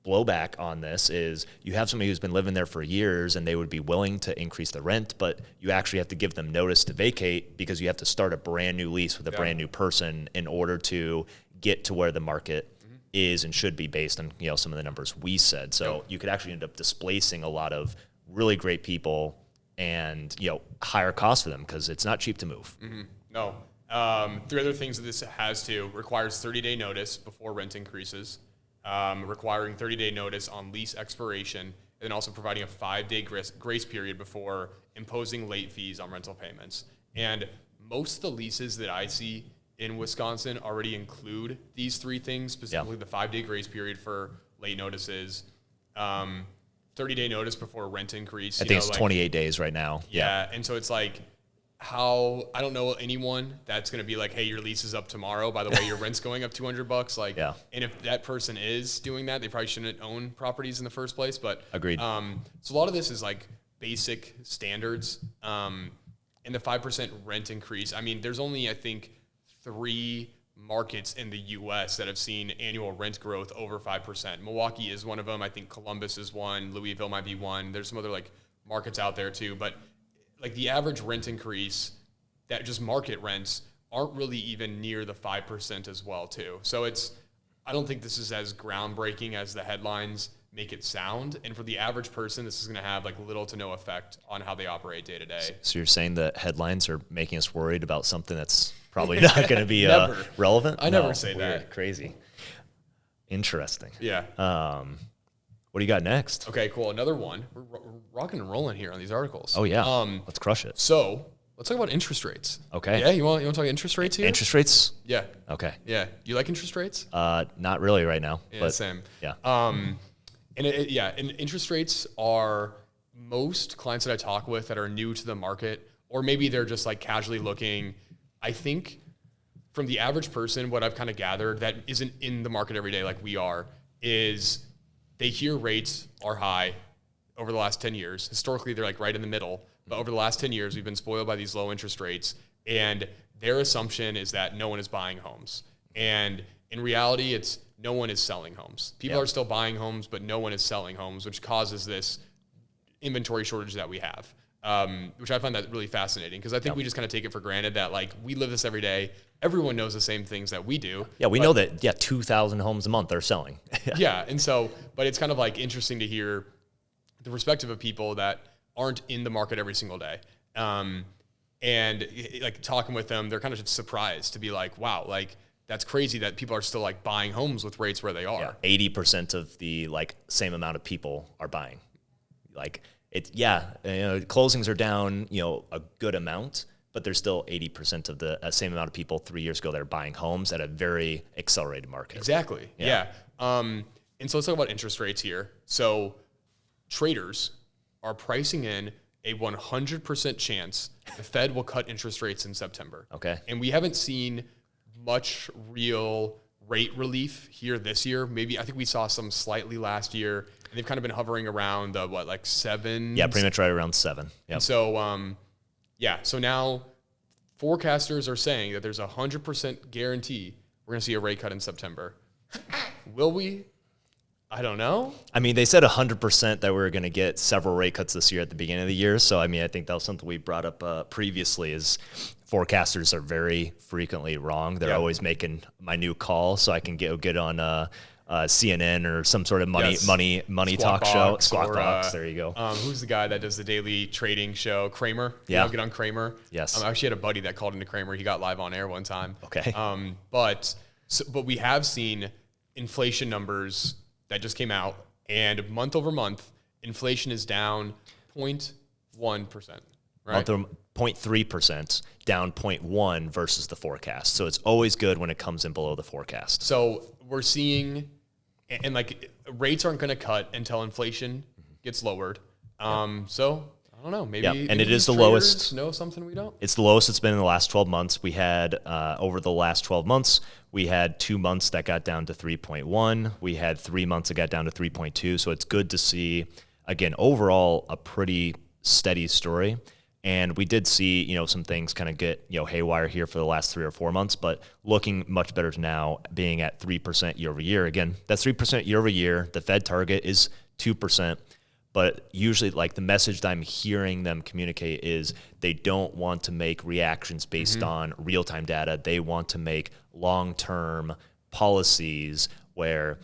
blowback on this is you have somebody who's been living there for years and they would be willing to increase the rent, but you actually have to give them notice to vacate because you have to start a brand new lease with a brand new person in order to get to where the market is and should be based on, some of the numbers we said. So you could actually end up displacing a lot of really great people and, higher cost for them because it's not cheap to move. No. Three other things that this has to requires 30-day notice before rent increases, requiring 30-day notice on lease expiration, and also providing a 5-day grace period before imposing late fees on rental payments. And most of the leases that I see in Wisconsin already include these three things, specifically the 5-day grace period for late notices, 30-day notice before rent increase. I think it's 28 days right now. Yeah. And so it's like, I don't know anyone that's going to be like, hey, your lease is up tomorrow. By the way, your rent's going up $200. Like, and if that person is doing that, they probably shouldn't own properties in the first place. But agreed. So a lot of this is like basic standards. And the 5% rent increase. I mean, there's only, I think, 3 markets in the U.S. that have seen annual rent growth over 5%. Milwaukee is one of them. I think Columbus is one. Louisville might be one. There's some other like markets out there too, but like the average rent increase that just market rents aren't really even near the 5% as well too. So I don't think this is as groundbreaking as the headlines make it sound. And for the average person, this is going to have like little to no effect on how they operate day to day. So you're saying that headlines are making us worried about something that's probably not going to be relevant? I never say that. Crazy. Interesting. Yeah. What do you got next? Okay, cool. Another one. We're rocking and rolling here on these articles. Oh yeah. Let's crush it. So let's talk about interest rates. Okay. Yeah. You want to talk interest rates here? Interest rates? Yeah. Okay. Yeah. You like interest rates? Not really right now. Yeah. But Same. Yeah. And and interest rates are most clients that I talk with that are new to the market, or maybe they're just like casually looking. I think from the average person, what I've kind of gathered that isn't in the market every day like we are, is they hear rates are high over the last 10 years. Historically, they're like right in the middle. But over the last 10 years, we've been spoiled by these low interest rates. And their assumption is that no one is buying homes. And in reality, it's no one is selling homes. People are still buying homes, but no one is selling homes, which causes this inventory shortage that we have. Which I find that really fascinating because I think we just kind of take it for granted that like we live this every day. Everyone knows the same things that we do. Yeah, we know that 2,000 homes a month are selling. Yeah, and so, but it's kind of like interesting to hear the perspective of people that aren't in the market every single day. And like talking with them, they're kind of just surprised to be like, wow, like that's crazy that people are still like buying homes with rates where they are. 80% of the like same amount of people are buying. Like closings are down, a good amount, but there's still 80% of the same amount of people 3 years ago that are buying homes at a very accelerated market. Exactly. Yeah. And so let's talk about interest rates here. So traders are pricing in a 100% chance the Fed will cut interest rates in September. Okay. And we haven't seen much real rate relief here this year. Maybe I think we saw some slightly last year, and they've kind of been hovering around the 7? Yeah, pretty much right around 7. Yeah. So so now forecasters are saying that there's a 100% guarantee we're going to see a rate cut in September. Will we? I don't know. I mean, they said 100% that we were going to get several rate cuts this year at the beginning of the year. So, I mean, I think that was something we brought up previously is forecasters are very frequently wrong. They're always making my new call so I can get on CNN or some sort of money talk show. Squawk Box. There you go. Who's the guy that does the daily trading show? Kramer. Yeah. Get on Kramer. Yes. I actually had a buddy that called into Kramer. He got live on air one time. Okay. But we have seen inflation numbers that just came out, and month over month, inflation is down 0.1%. Right. 0.3%, down 0.1 versus the forecast. So it's always good when it comes in below the forecast. So we're seeing, and like rates aren't going to cut until inflation gets lowered. So I don't know. Maybe and it is the lowest. Know something we don't. It's the lowest it's been in the last 12 months. We had over the last 12 months, we had 2 months that got down to 3.1. We had 3 months that got down to 3.2. So it's good to see, again, overall a pretty steady story. And we did see, some things kind of get, haywire here for the last 3 or 4 months, but looking much better now, being at 3% year over year. Again, that's 3% year over year. The Fed target is 2%. But usually, like the message that I'm hearing them communicate is they don't want to make reactions based on real-time data. They want to make long-term policies where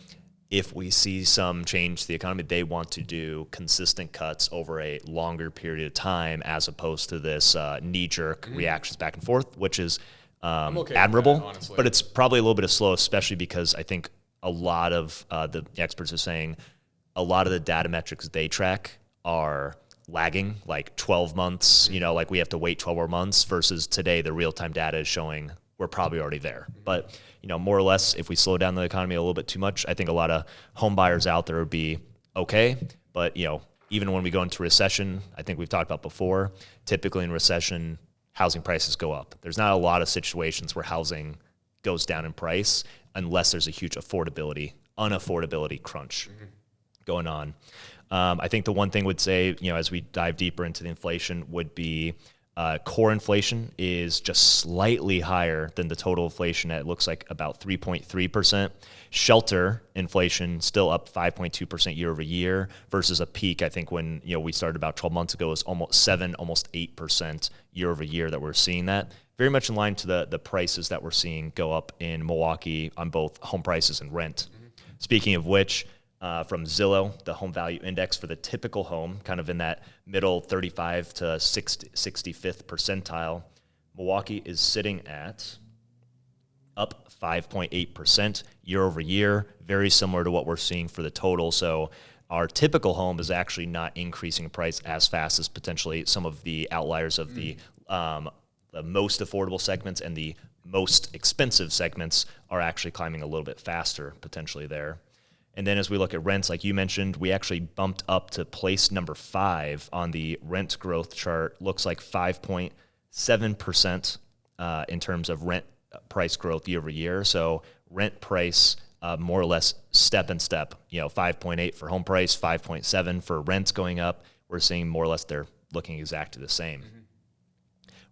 if we see some change to the economy, they want to do consistent cuts over a longer period of time as opposed to this knee-jerk reactions back and forth, which is okay admirable, with that, honestly. but it's probably a little bit of slow, especially because I think a lot of the experts are saying a lot of the data metrics they track are lagging, like 12 months, like we have to wait 12 more months versus today the real-time data is showing we're probably already there. But, more or less, if we slow down the economy a little bit too much, I think a lot of home buyers out there would be okay. But, even when we go into recession, I think we've talked about before, typically in recession, housing prices go up. There's not a lot of situations where housing goes down in price unless there's a huge unaffordability crunch going on. I think the one thing would say, as we dive deeper into the inflation would be core inflation is just slightly higher than the total inflation. It looks like about 3.3%. Shelter inflation still up 5.2% year over year versus a peak, I think, when we started about 12 months ago, was almost 8% year over year that we're seeing that. Very much in line to the prices that we're seeing go up in Milwaukee on both home prices and rent. Speaking of which, from Zillow, the home value index for the typical home, kind of in that middle 35 to 65th percentile, Milwaukee is sitting at up 5.8% year over year, very similar to what we're seeing for the total. So our typical home is actually not increasing in price as fast as potentially some of the outliers of the most affordable segments and the most expensive segments are actually climbing a little bit faster potentially there. And then as we look at rents, like you mentioned, we actually bumped up to place number 5 on the rent growth chart. Looks like 5.7% in terms of rent price growth year over year. So rent price more or less step in step, 5.8 for home price, 5.7 for rents going up. We're seeing more or less they're looking exactly the same.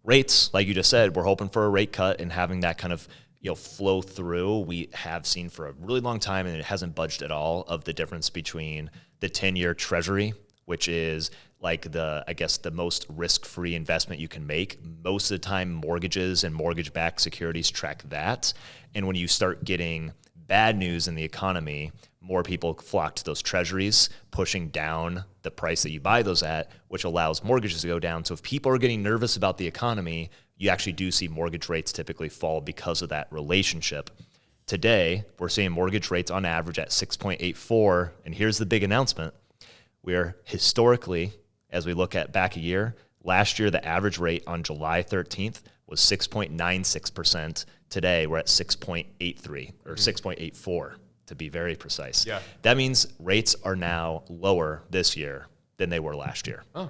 Rates, like you just said, we're hoping for a rate cut and having that kind of flow through. We have seen for a really long time, and it hasn't budged at all, of the difference between the 10-year treasury, which is like the most risk-free investment you can make. Most of the time, mortgages and mortgage-backed securities track that. And when you start getting bad news in the economy, more people flock to those treasuries, pushing down the price that you buy those at, which allows mortgages to go down. So if people are getting nervous about the economy, you actually do see mortgage rates typically fall because of that relationship. Today, we're seeing mortgage rates on average at 6.84, and here's the big announcement. We are historically, as we look at back a year, last year the average rate on July 13th was 6.96%. Today, we're at 6.83 or 6.84 to be very precise. Yeah. That means rates are now lower this year than they were last year. Oh,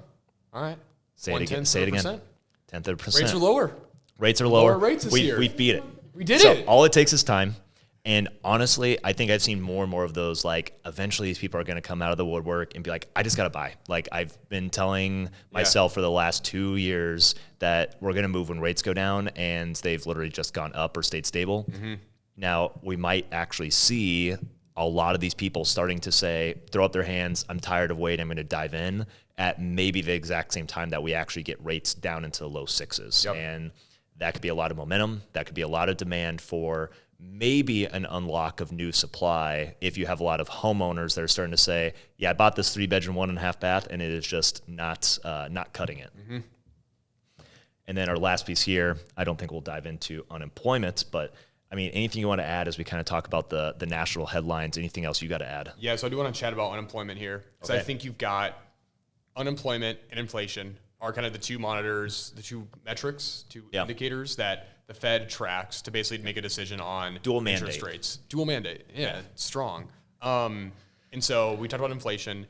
all right. Say it again. 10th of a percent. Rates are lower. Rates are lower. Lower rates this year. We've beat it. We did so it. All it takes is time. And honestly, I think I've seen more and more of those, like, eventually these people are going to come out of the woodwork and be like, I just got to buy. Like, I've been telling myself for the last 2 years that we're going to move when rates go down, and they've literally just gone up or stayed stable. Now, we might actually see a lot of these people starting to say, throw up their hands, I'm tired of waiting, I'm going to dive in, at maybe the exact same time that we actually get rates down into the low 6s. Yep. And that could be a lot of momentum. That could be a lot of demand for maybe an unlock of new supply if you have a lot of homeowners that are starting to say, yeah, I bought this 3-bedroom, 1.5 bath, and it is just not cutting it. And then our last piece here, I don't think we'll dive into unemployment, but I mean, anything you want to add as we kind of talk about the national headlines, anything else you got to add? Yeah, so I do want to chat about unemployment here. So I think you've got unemployment and inflation are kind of the two monitors, the two metrics, indicators that the Fed tracks to basically make a decision on dual interest rates. Dual mandate. Yeah. Strong. And so we talked about inflation.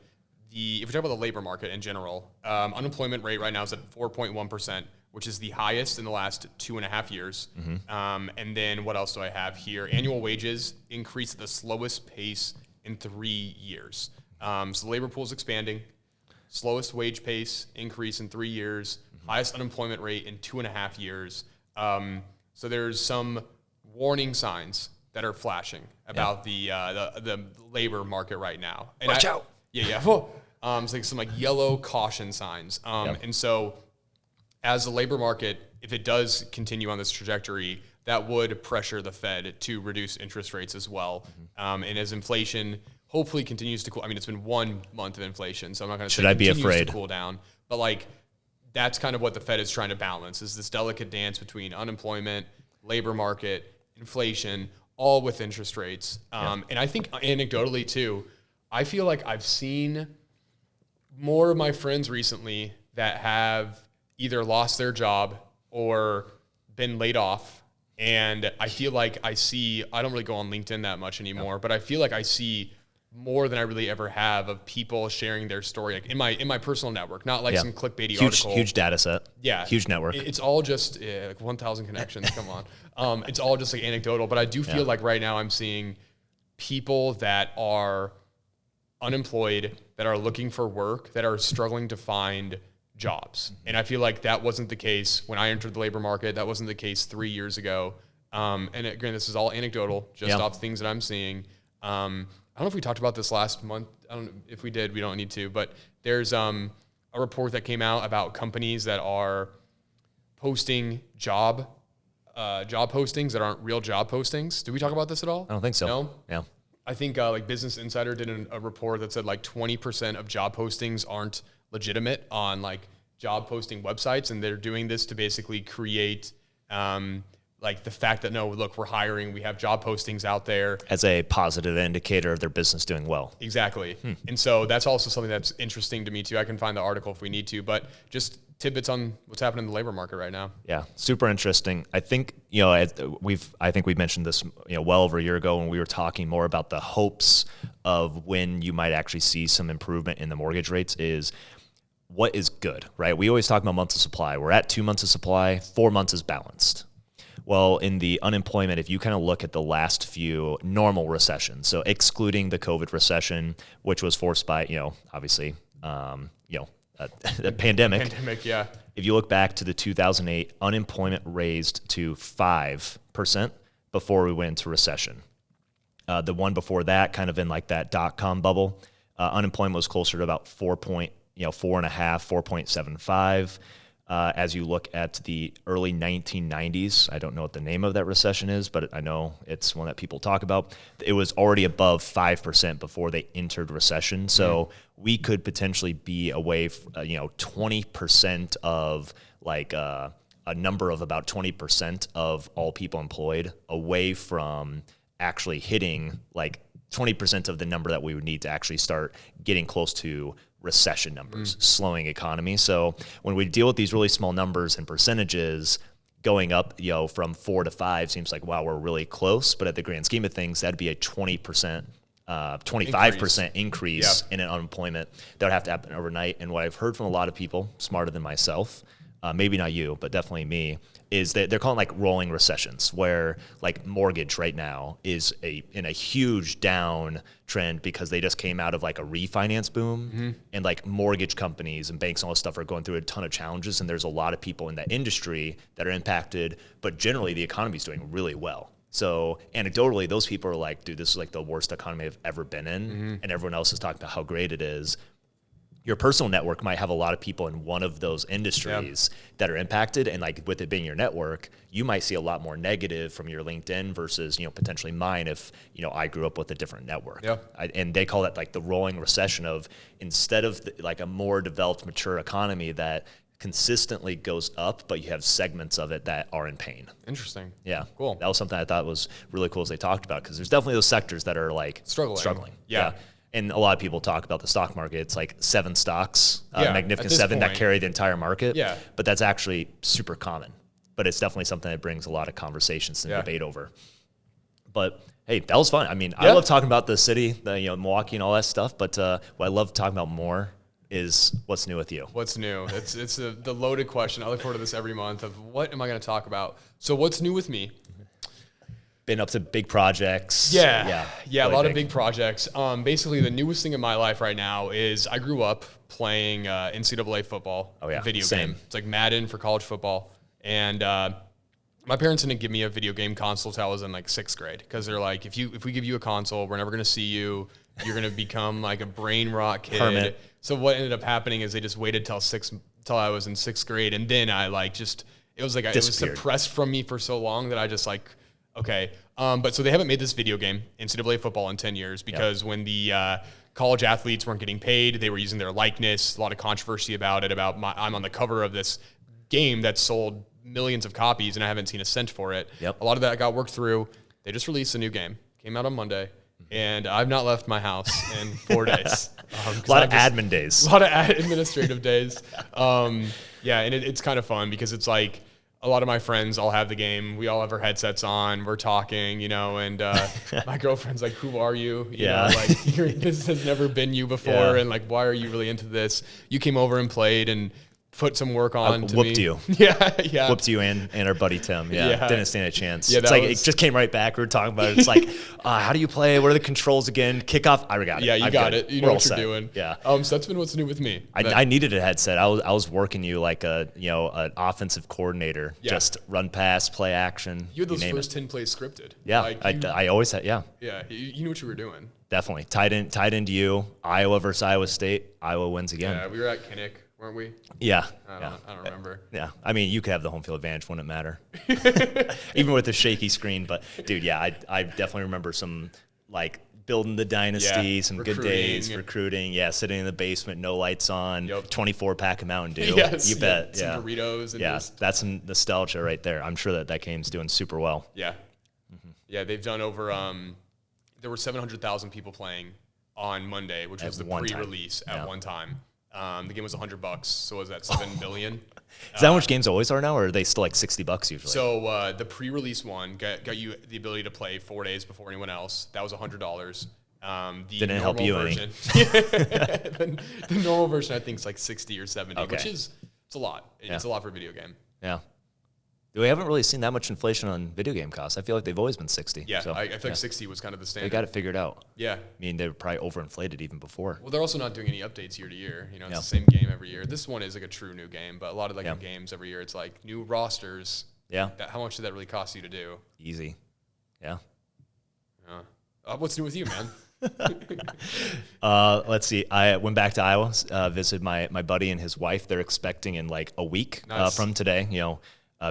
If we talk about the labor market in general, unemployment rate right now is at 4.1%, which is the highest in the last 2.5 years. And then what else do I have here? Annual wages increased at the slowest pace in 3 years. So the labor pool is expanding. Slowest wage pace increase in 3 years. Highest unemployment rate in 2.5 years. So there's some warning signs that are flashing about the labor market right now. And Watch out. Yeah. It's like some yellow caution signs. And so as the labor market, if it does continue on this trajectory, that would pressure the Fed to reduce interest rates as well. And as inflation hopefully continues to cool, I mean, it's been 1 month of inflation, so I'm not going to say continues to cool down, but like that's kind of what the Fed is trying to balance, is this delicate dance between unemployment, labor market, inflation, all with interest rates. And I think anecdotally too, I feel like I've seen more of my friends recently that have either lost their job or been laid off. And I feel like I don't really go on LinkedIn that much anymore, but I feel like I see more than I really ever have of people sharing their story, like in my personal network, not like some clickbaity article. Huge data set. Yeah. Huge network. It's all just like 1,000 connections. Come on. It's all just like anecdotal, but I do feel like right now I'm seeing people that are unemployed, that are looking for work, that are struggling to find jobs. And I feel like that wasn't the case when I entered the labor market. That wasn't the case 3 years ago. And again, this is all anecdotal, just off things that I'm seeing. I don't know if we talked about this last month. I don't know if we did. We don't need to. But there's a report that came out about companies that are posting job postings that aren't real job postings. Did we talk about this at all? I don't think so. No? Yeah. I think like Business Insider did a report that said like 20% of job postings aren't legitimate on like job posting websites. And they're doing this to basically create like the fact that, no, look, we're hiring, we have job postings out there. As a positive indicator of their business doing well. Exactly. And so that's also something that's interesting to me too. I can find the article if we need to, but just tidbits on what's happening in the labor market right now. Yeah, super interesting. I think, I think we mentioned this, well over a year ago when we were talking more about the hopes of when you might actually see some improvement in the mortgage rates is what is good, right? We always talk about months of supply. We're at 2 months of supply, 4 months is balanced. Well, in the unemployment, if you kind of look at the last few normal recessions, so excluding the COVID recession, which was forced by, obviously, the pandemic. Yeah. If you look back to the 2008, unemployment raised to 5% before we went into recession. The one before that, kind of in like that dot-com bubble, unemployment was closer to about 4.5, 4.75. As you look at the early 1990s, I don't know what the name of that recession is, but I know it's one that people talk about. It was already above 5% before they entered recession. So we could potentially be away, 20% of like a number of about 20% of all people employed away from actually hitting like 20% of the number that we would need to actually start getting close to recession numbers, slowing economy. So when we deal with these really small numbers and percentages going up, from 4 to 5 seems like, wow, we're really close. But at the grand scheme of things, that'd be a 20%, 25% increase in an unemployment that would have to happen overnight. And what I've heard from a lot of people smarter than myself, maybe not you, but definitely me, is that they're calling like rolling recessions, where like mortgage right now is in a huge down trend because they just came out of like a refinance boom, and like mortgage companies and banks and all this stuff are going through a ton of challenges, and there's a lot of people in that industry that are impacted, but generally the economy is doing really well. So anecdotally, those people are like, dude, this is like the worst economy I've ever been in, and everyone else is talking about how great it is. Your personal network might have a lot of people in one of those industries that are impacted. And like with it being your network, you might see a lot more negative from your LinkedIn versus, potentially mine if, I grew up with a different network. And they call that like the rolling recession of, instead of like a more developed, mature economy that consistently goes up, but you have segments of it that are in pain. Interesting. Yeah. Cool. That was something I thought was really cool as they talked about, because there's definitely those sectors that are like struggling. Yeah. And a lot of people talk about the stock market. It's like 7 stocks, Magnificent 7 that carry the entire market. Yeah. But that's actually super common. But it's definitely something that brings a lot of conversations and debate over. But hey, that was fun. I mean, I love talking about the city, Milwaukee and all that stuff. But what I love talking about more is what's new with you. What's new? It's the loaded question. I look forward to this every month of what am I going to talk about? So what's new with me? Been up to big projects. Yeah, really a lot of big projects. Basically, the newest thing in my life right now is I grew up playing NCAA football, video game. It's like Madden for college football. And my parents didn't give me a video game console until I was in like 6th grade, because they're like, if we give you a console, we're never going to see you. You're going to become like a brain rot kid. Hermit. So what ended up happening is they just waited till I was in 6th grade, and then I like just It was like it was suppressed from me for so long that I just like, okay. But so they haven't made this video game, NCAA football, in 10 years because when the college athletes weren't getting paid, they were using their likeness. A lot of controversy about it. I'm on the cover of this game that sold millions of copies, and I haven't seen a cent for it. Yep. A lot of that got worked through. They just released a new game. Came out on Monday, and I've not left my house in 4 days. A lot of admin days. A lot of administrative days. Yeah, and it's kind of fun because it's like a lot of my friends all have the game. We all have our headsets on. We're talking, and my girlfriend's like, who are you? You know, like, this has never been you before, and like, why are you really into this? You came over and played and put some work on to whooped me. you. Yeah. Whooped you and our buddy Tim. Yeah. Didn't stand a chance. Yeah, it's like, it just came right back. We were talking about it. It's like, how do you play? What are the controls again? Kickoff. I got it. Yeah, you got it. You know what you're doing. Yeah. So that's been what's new with me. I needed a headset. I was working you like an offensive coordinator. Yeah. Just run pass, play action. You had those first 10 plays scripted. Yeah. Like I always had, Yeah. You knew what you were doing. Definitely. Tied into you. Iowa versus Iowa State. Iowa wins again. Yeah, we were at Kinnick, weren't we? Yeah. I don't remember. Yeah. I mean, you could have the home field advantage, wouldn't it matter? Even with the shaky screen. But, dude, yeah, I definitely remember some, like, building the dynasty, some good days, recruiting. Yeah, sitting in the basement, no lights on, 24-pack of Mountain Dew. Yes, you bet. Some burritos. And that's some nostalgia right there. I'm sure that game's doing super well. Yeah. Mm-hmm. Yeah, they've done over there were 700,000 people playing on Monday, which was the pre-release at one time. The game was $100, so was that $7 million? Is that how much games always are now, or are they still like $60 usually? So the pre-release one got you the ability to play 4 days before anyone else. That was $100. Didn't help you version, any. The normal version, I think, is like 60 or 70, which is it's a lot. It's a lot for a video game. Yeah. We haven't really seen that much inflation on video game costs. I feel like they've always been 60. Yeah, so, I feel like 60 was kind of the standard. They got it figured out. Yeah. I mean, they were probably overinflated even before. Well, they're also not doing any updates year to year. It's the same game every year. This one is like a true new game, but a lot of the games every year, it's like new rosters. Yeah. How much did that really cost you to do? Easy. Yeah. What's new with you, man? Let's see. I went back to Iowa, visited my buddy and his wife. They're expecting in like a week from today,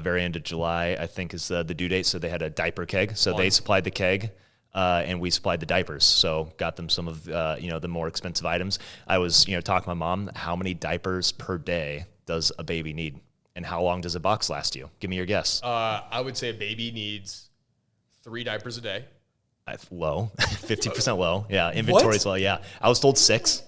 very end of July, I think, is the due date. So they had a diaper keg. So they supplied the keg, and we supplied the diapers. So got them some of the more expensive items. I was talking to my mom. How many diapers per day does a baby need, and how long does a box last you? Give me your guess. I would say a baby needs 3 diapers a day. Low, 50% low. Yeah, inventory's low. Yeah, I was told 6.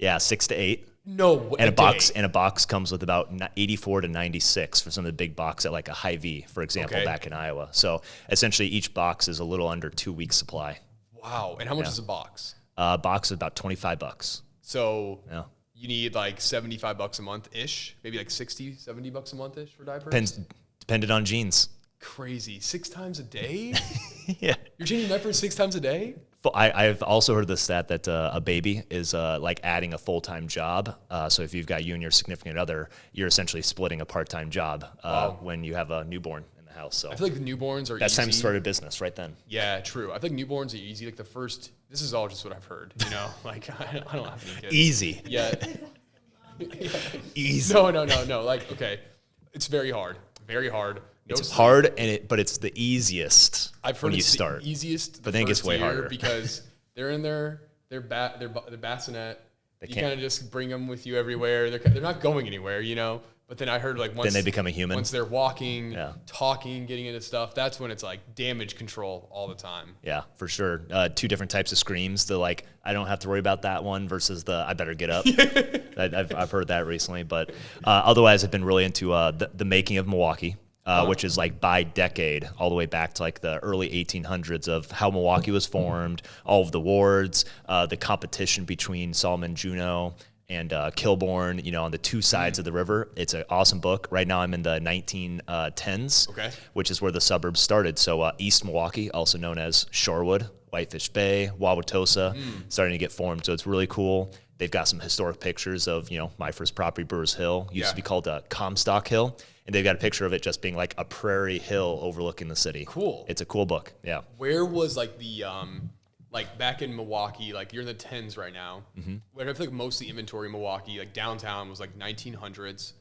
Yeah, 6 to 8. No, and a box comes with about 84 to 96 for some of the big box at like a Hy-Vee, for example, back in Iowa. So essentially, each box is a little under 2 weeks supply. Wow! And how much is a box? Box is about $25. So you need like $75 a month ish, maybe like $60-$70 a month ish for diapers. Depended on jeans. Crazy. 6 times a day? Yeah. You're changing diapers 6 times a day? I've also heard the stat that a baby is like adding a full-time job. So if you've got you and your significant other, you're essentially splitting a part-time job when you have a newborn in the house. So I feel like the newborns are that's easy. time to start a business right then. Yeah, true. I think newborns are easy. Like the first, this is all just what I've heard. Like I don't have any kids. Easy. Yeah. Easy. No. Like, okay, it's very hard. Very hard. It's hard, but it's the easiest. I've heard when you it's start. The easiest, but then it gets way harder because they're in their bassinet. You kind of just bring them with you everywhere. They're not going anywhere, But then I heard like once then they become a human. Once they're walking, talking, getting into stuff, that's when it's like damage control all the time. Yeah, for sure. 2 different types of screams. The like, I don't have to worry about that one versus the I better get up. I've heard that recently. But otherwise, I've been really into the making of Milwaukee. Which is like by decade, all the way back to like the early 1800s of how Milwaukee was formed, all of the wards, the competition between Solomon Juneau and Kilbourne, on the 2 sides of the river. It's an awesome book. Right now I'm in the 1910s, which is where the suburbs started. So East Milwaukee, also known as Shorewood, Whitefish Bay, Wauwatosa, starting to get formed. So it's really cool. They've got some historic pictures of, my first property, Brewers Hill, used to be called Comstock Hill. And they've got a picture of it just being like a prairie hill overlooking the city. Cool. It's a cool book. Yeah. Where was like the like back in Milwaukee, like you're in the 10s right now. Where I feel like most of the inventory in Milwaukee, like downtown, was like 1900s.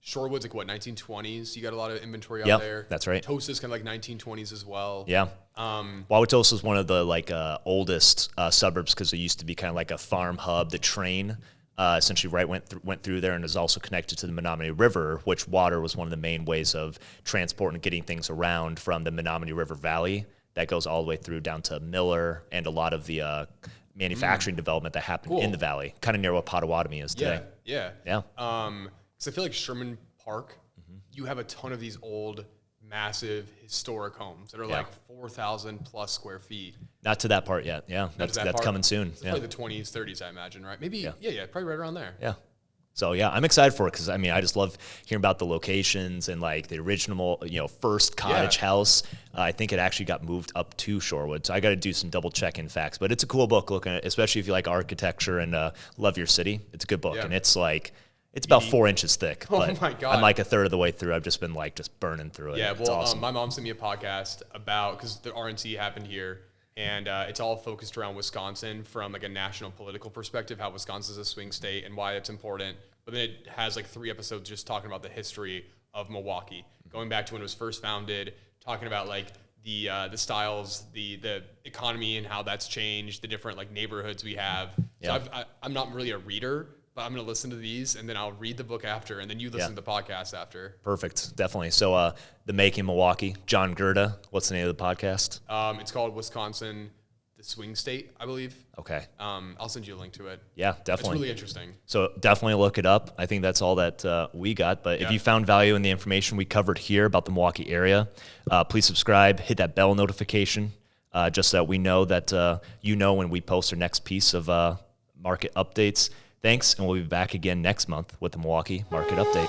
Shorewood's like what, 1920s? You got a lot of inventory out Yep, there. that's right. Tosa's kind of like 1920s as well. Yeah. Wauwatosa is one of the oldest suburbs because it used to be kind of like a farm hub. The train essentially went through there and is also connected to the Menominee River, which water was one of the main ways of transport and getting things around from the Menominee River Valley. That goes all the way through down to Miller and a lot of the manufacturing development that happened in the valley, kind of near what Potawatomi is today. Yeah. Yeah. So I feel like Sherman Park, you have a ton of these old, massive, historic homes that are like 4,000 plus square feet. Not to that part yet. Yeah, that's coming soon. It's probably the 20s, 30s, I imagine, right? Maybe, probably right around there. Yeah. So yeah, I'm excited for it because I just love hearing about the locations and like the original, first cottage house. I think it actually got moved up to Shorewood, so I got to do some double checking facts. But it's a cool book looking at, especially if you like architecture and love your city. It's a good book, and it's about 4 inches thick. Oh but my God. I'm like a third of the way through. I've just been just burning through it. Yeah, it's awesome. My mom sent me a podcast about, because the RNC happened here, and it's all focused around Wisconsin from like a national political perspective, how Wisconsin is a swing state and why it's important. But then it has like 3 episodes just talking about the history of Milwaukee, going back to when it was first founded, talking about like the styles, the economy and how that's changed, the different like neighborhoods we have. So I'm not really a reader, but I'm going to listen to these and then I'll read the book after, and then you listen to the podcast after. Perfect. Definitely. So The Making Milwaukee, John Gerda. What's the name of the podcast? It's called Wisconsin, the Swing State, I believe. Okay. I'll send you a link to it. Yeah, definitely. It's really interesting. So definitely look it up. I think that's all that we got. But if you found value in the information we covered here about the Milwaukee area, please subscribe, hit that bell notification, just so that we know that when we post our next piece of market updates. Thanks, and we'll be back again next month with the Milwaukee Market Update.